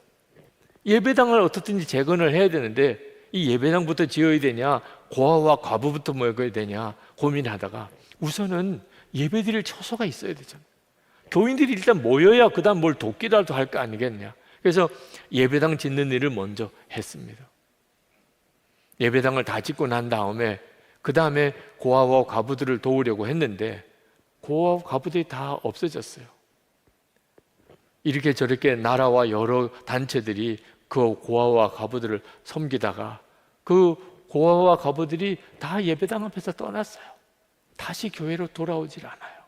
예배당을 어떻든지 재건을 해야 되는데 이 예배당부터 지어야 되냐, 고아와 과부부터 먹어야 되냐 고민하다가 우선은 예배드릴 처소가 있어야 되잖아요. 교인들이 일단 모여야 그 다음 뭘 돕기라도 할 거 아니겠냐. 그래서 예배당 짓는 일을 먼저 했습니다. 예배당을 다 짓고 난 다음에 그 다음에 고아와 과부들을 도우려고 했는데 고아와 과부들이 다 없어졌어요. 이렇게 저렇게 나라와 여러 단체들이 그 고아와 과부들을 섬기다가 그 고아와 과부들이 다 예배당 앞에서 떠났어요. 다시 교회로 돌아오질 않아요.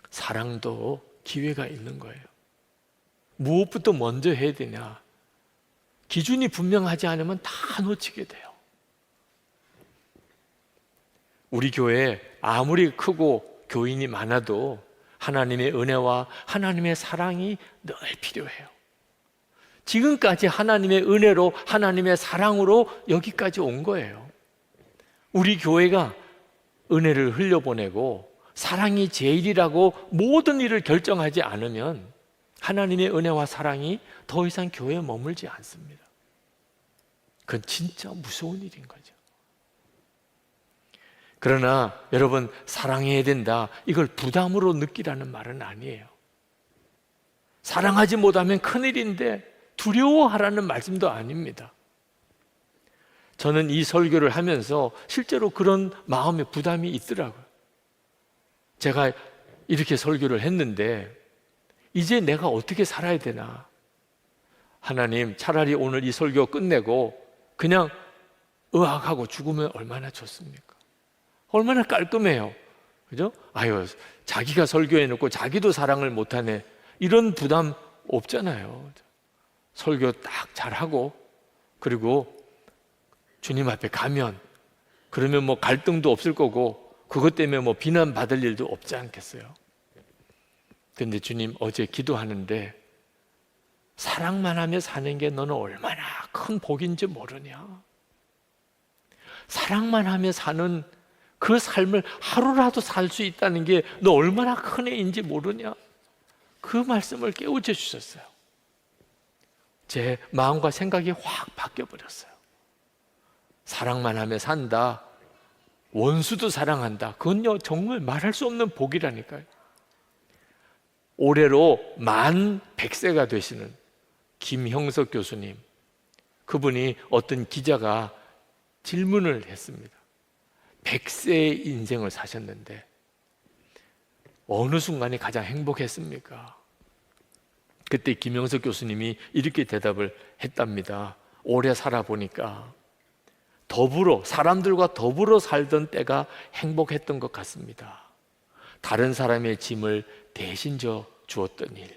사랑도 기회가 있는 거예요. 무엇부터 먼저 해야 되냐? 기준이 분명하지 않으면 다 놓치게 돼요. 우리 교회 아무리 크고 교인이 많아도 하나님의 은혜와 하나님의 사랑이 늘 필요해요. 지금까지 하나님의 은혜로 하나님의 사랑으로 여기까지 온 거예요. 우리 교회가 은혜를 흘려보내고 사랑이 제일이라고 모든 일을 결정하지 않으면 하나님의 은혜와 사랑이 더 이상 교회에 머물지 않습니다. 그건 진짜 무서운 일인 거죠. 그러나 여러분, 사랑해야 된다, 이걸 부담으로 느끼라는 말은 아니에요. 사랑하지 못하면 큰일인데 두려워하라는 말씀도 아닙니다. 저는 이 설교를 하면서 실제로 그런 마음의 부담이 있더라고요. 제가 이렇게 설교를 했는데 이제 내가 어떻게 살아야 되나? 하나님, 차라리 오늘 이 설교 끝내고 그냥 의학하고 죽으면 얼마나 좋습니까? 얼마나 깔끔해요. 그죠? 아유, 자기가 설교해놓고 자기도 사랑을 못하네. 이런 부담 없잖아요. 설교 딱 잘하고 그리고 주님 앞에 가면 그러면 뭐 갈등도 없을 거고 그것 때문에 뭐 비난받을 일도 없지 않겠어요? 근데 주님, 어제 기도하는데 사랑만 하며 사는 게 너는 얼마나 큰 복인지 모르냐? 사랑만 하며 사는 그 삶을 하루라도 살 수 있다는 게 너 얼마나 큰 애인지 모르냐? 그 말씀을 깨우쳐 주셨어요. 제 마음과 생각이 확 바뀌어버렸어요. 사랑만 하며 산다, 원수도 사랑한다, 그건요 정말 말할 수 없는 복이라니까요. 올해로 만 100세가 되시는 김형석 교수님, 그분이 어떤 기자가 질문을 했습니다. 100세의 인생을 사셨는데 어느 순간이 가장 행복했습니까? 그때 김형석 교수님이 이렇게 대답을 했답니다. 오래 살아보니까 사람들과 더불어 살던 때가 행복했던 것 같습니다. 다른 사람의 짐을 대신 져 주었던 일,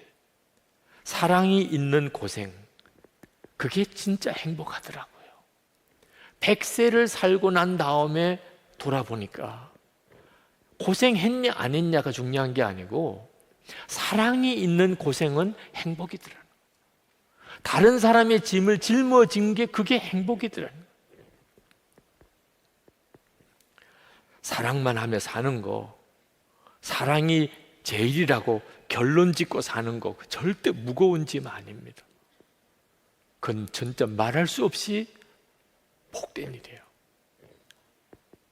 사랑이 있는 고생, 그게 진짜 행복하더라고요. 100세를 살고 난 다음에 돌아보니까 고생했냐 안 했냐가 중요한 게 아니고 사랑이 있는 고생은 행복이더라고요. 다른 사람의 짐을 짊어진 게 그게 행복이더라고요. 사랑만 하며 사는 거, 사랑이 제일이라고 결론 짓고 사는 거 절대 무거운 짐 아닙니다. 그건 진짜 말할 수 없이 복된 일이에요.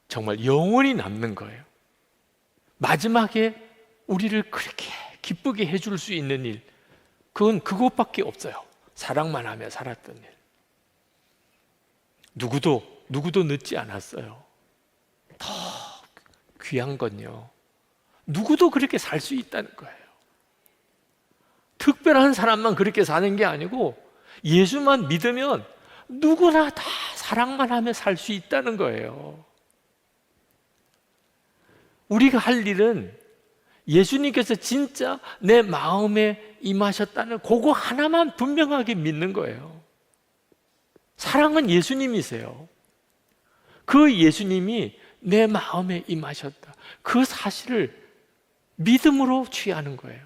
정말 영원히 남는 거예요. 마지막에 우리를 그렇게 기쁘게 해줄 수 있는 일, 그건 그것밖에 없어요. 사랑만 하며 살았던 일. 누구도 늦지 않았어요. 더 귀한 건요, 누구도 그렇게 살 수 있다는 거예요. 특별한 사람만 그렇게 사는 게 아니고 예수만 믿으면 누구나 다 사랑만 하며 살 수 있다는 거예요. 우리가 할 일은 예수님께서 진짜 내 마음에 임하셨다는 그거 하나만 분명하게 믿는 거예요. 사랑은 예수님이세요. 그 예수님이 내 마음에 임하셨다, 그 사실을 믿음으로 취하는 거예요.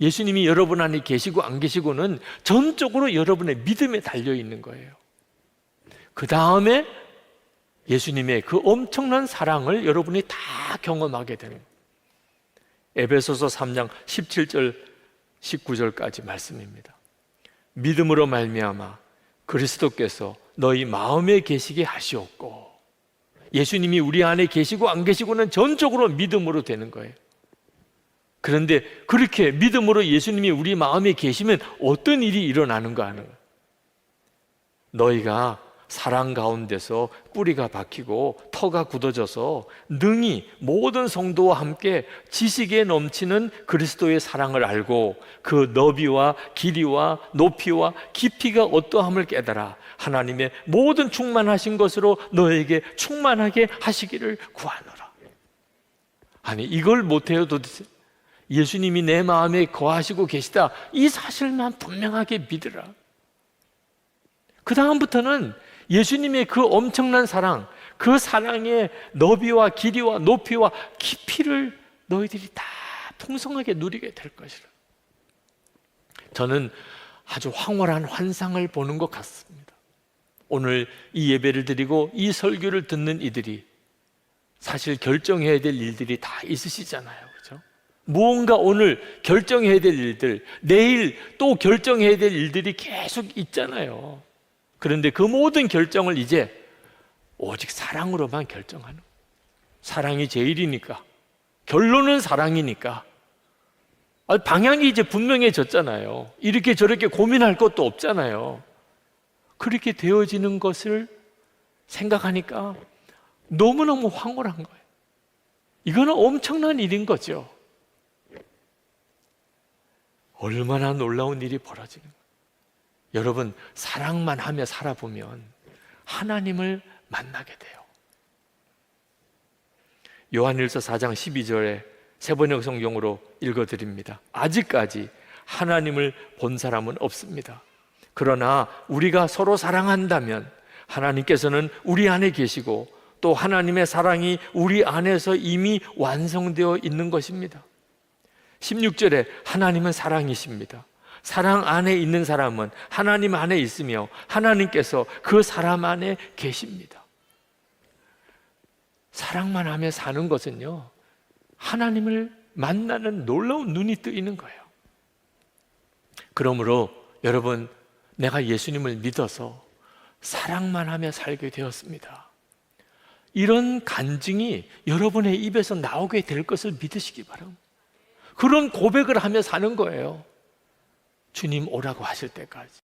예수님이 여러분 안에 계시고 안 계시고는 전적으로 여러분의 믿음에 달려 있는 거예요. 그 다음에 예수님의 그 엄청난 사랑을 여러분이 다 경험하게 되는 거예요. 에베소서 3장 17절 19절까지 말씀입니다. 믿음으로 말미암아 그리스도께서 너희 마음에 계시게 하시옵고, 예수님이 우리 안에 계시고 안 계시고는 전적으로 믿음으로 되는 거예요. 그런데 그렇게 믿음으로 예수님이 우리 마음에 계시면 어떤 일이 일어나는가 하는 거예요. 너희가 사랑 가운데서 뿌리가 박히고 터가 굳어져서 능히 모든 성도와 함께 지식에 넘치는 그리스도의 사랑을 알고 그 너비와 길이와 높이와 깊이가 어떠함을 깨달아 하나님의 모든 충만하신 것으로 너에게 충만하게 하시기를 구하노라. 아니, 이걸 못해요 도대체? 예수님이 내 마음에 거하시고 계시다, 이 사실만 분명하게 믿으라. 그 다음부터는 예수님의 그 엄청난 사랑, 그 사랑의 너비와 길이와 높이와 깊이를 너희들이 다 풍성하게 누리게 될 것이라. 저는 아주 황홀한 환상을 보는 것 같습니다. 오늘 이 예배를 드리고 이 설교를 듣는 이들이 사실 결정해야 될 일들이 다 있으시잖아요. 그렇죠? 무언가 오늘 결정해야 될 일들, 내일 또 결정해야 될 일들이 계속 있잖아요. 그런데 그 모든 결정을 이제 오직 사랑으로만 결정하는, 사랑이 제일이니까, 결론은 사랑이니까 방향이 이제 분명해졌잖아요. 이렇게 저렇게 고민할 것도 없잖아요. 그렇게 되어지는 것을 생각하니까 너무너무 황홀한 거예요. 이거는 엄청난 일인 거죠. 얼마나 놀라운 일이 벌어지는 거예요. 여러분, 사랑만 하며 살아보면 하나님을 만나게 돼요. 요한일서 4장 12절에 세번역 성경으로 읽어드립니다. 아직까지 하나님을 본 사람은 없습니다. 그러나 우리가 서로 사랑한다면 하나님께서는 우리 안에 계시고 또 하나님의 사랑이 우리 안에서 이미 완성되어 있는 것입니다. 16절에 하나님은 사랑이십니다. 사랑 안에 있는 사람은 하나님 안에 있으며 하나님께서 그 사람 안에 계십니다. 사랑만 하며 사는 것은요, 하나님을 만나는 놀라운 눈이 뜨이는 거예요. 그러므로 여러분, 내가 예수님을 믿어서 사랑만 하며 살게 되었습니다, 이런 간증이 여러분의 입에서 나오게 될 것을 믿으시기 바랍니다. 그런 고백을 하며 사는 거예요. 주님 오라고 하실 때까지.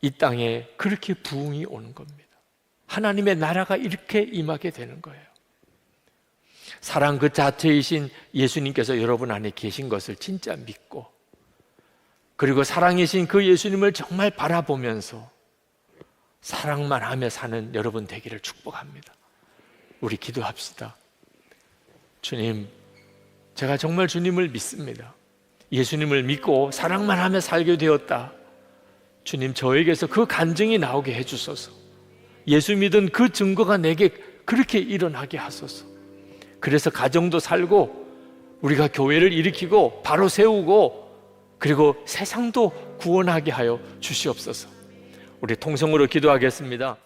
이 땅에 그렇게 부흥이 오는 겁니다. 하나님의 나라가 이렇게 임하게 되는 거예요. 사랑 그 자체이신 예수님께서 여러분 안에 계신 것을 진짜 믿고, 그리고 사랑이신 그 예수님을 정말 바라보면서 사랑만 하며 사는 여러분 되기를 축복합니다. 우리 기도합시다. 주님, 제가 정말 주님을 믿습니다. 예수님을 믿고 사랑만 하며 살게 되었다. 주님, 저에게서 그 간증이 나오게 해주소서. 예수 믿은 그 증거가 내게 그렇게 일어나게 하소서. 그래서 가정도 살고 우리가 교회를 일으키고 바로 세우고 그리고 세상도 구원하게 하여 주시옵소서. 우리 통성으로 기도하겠습니다.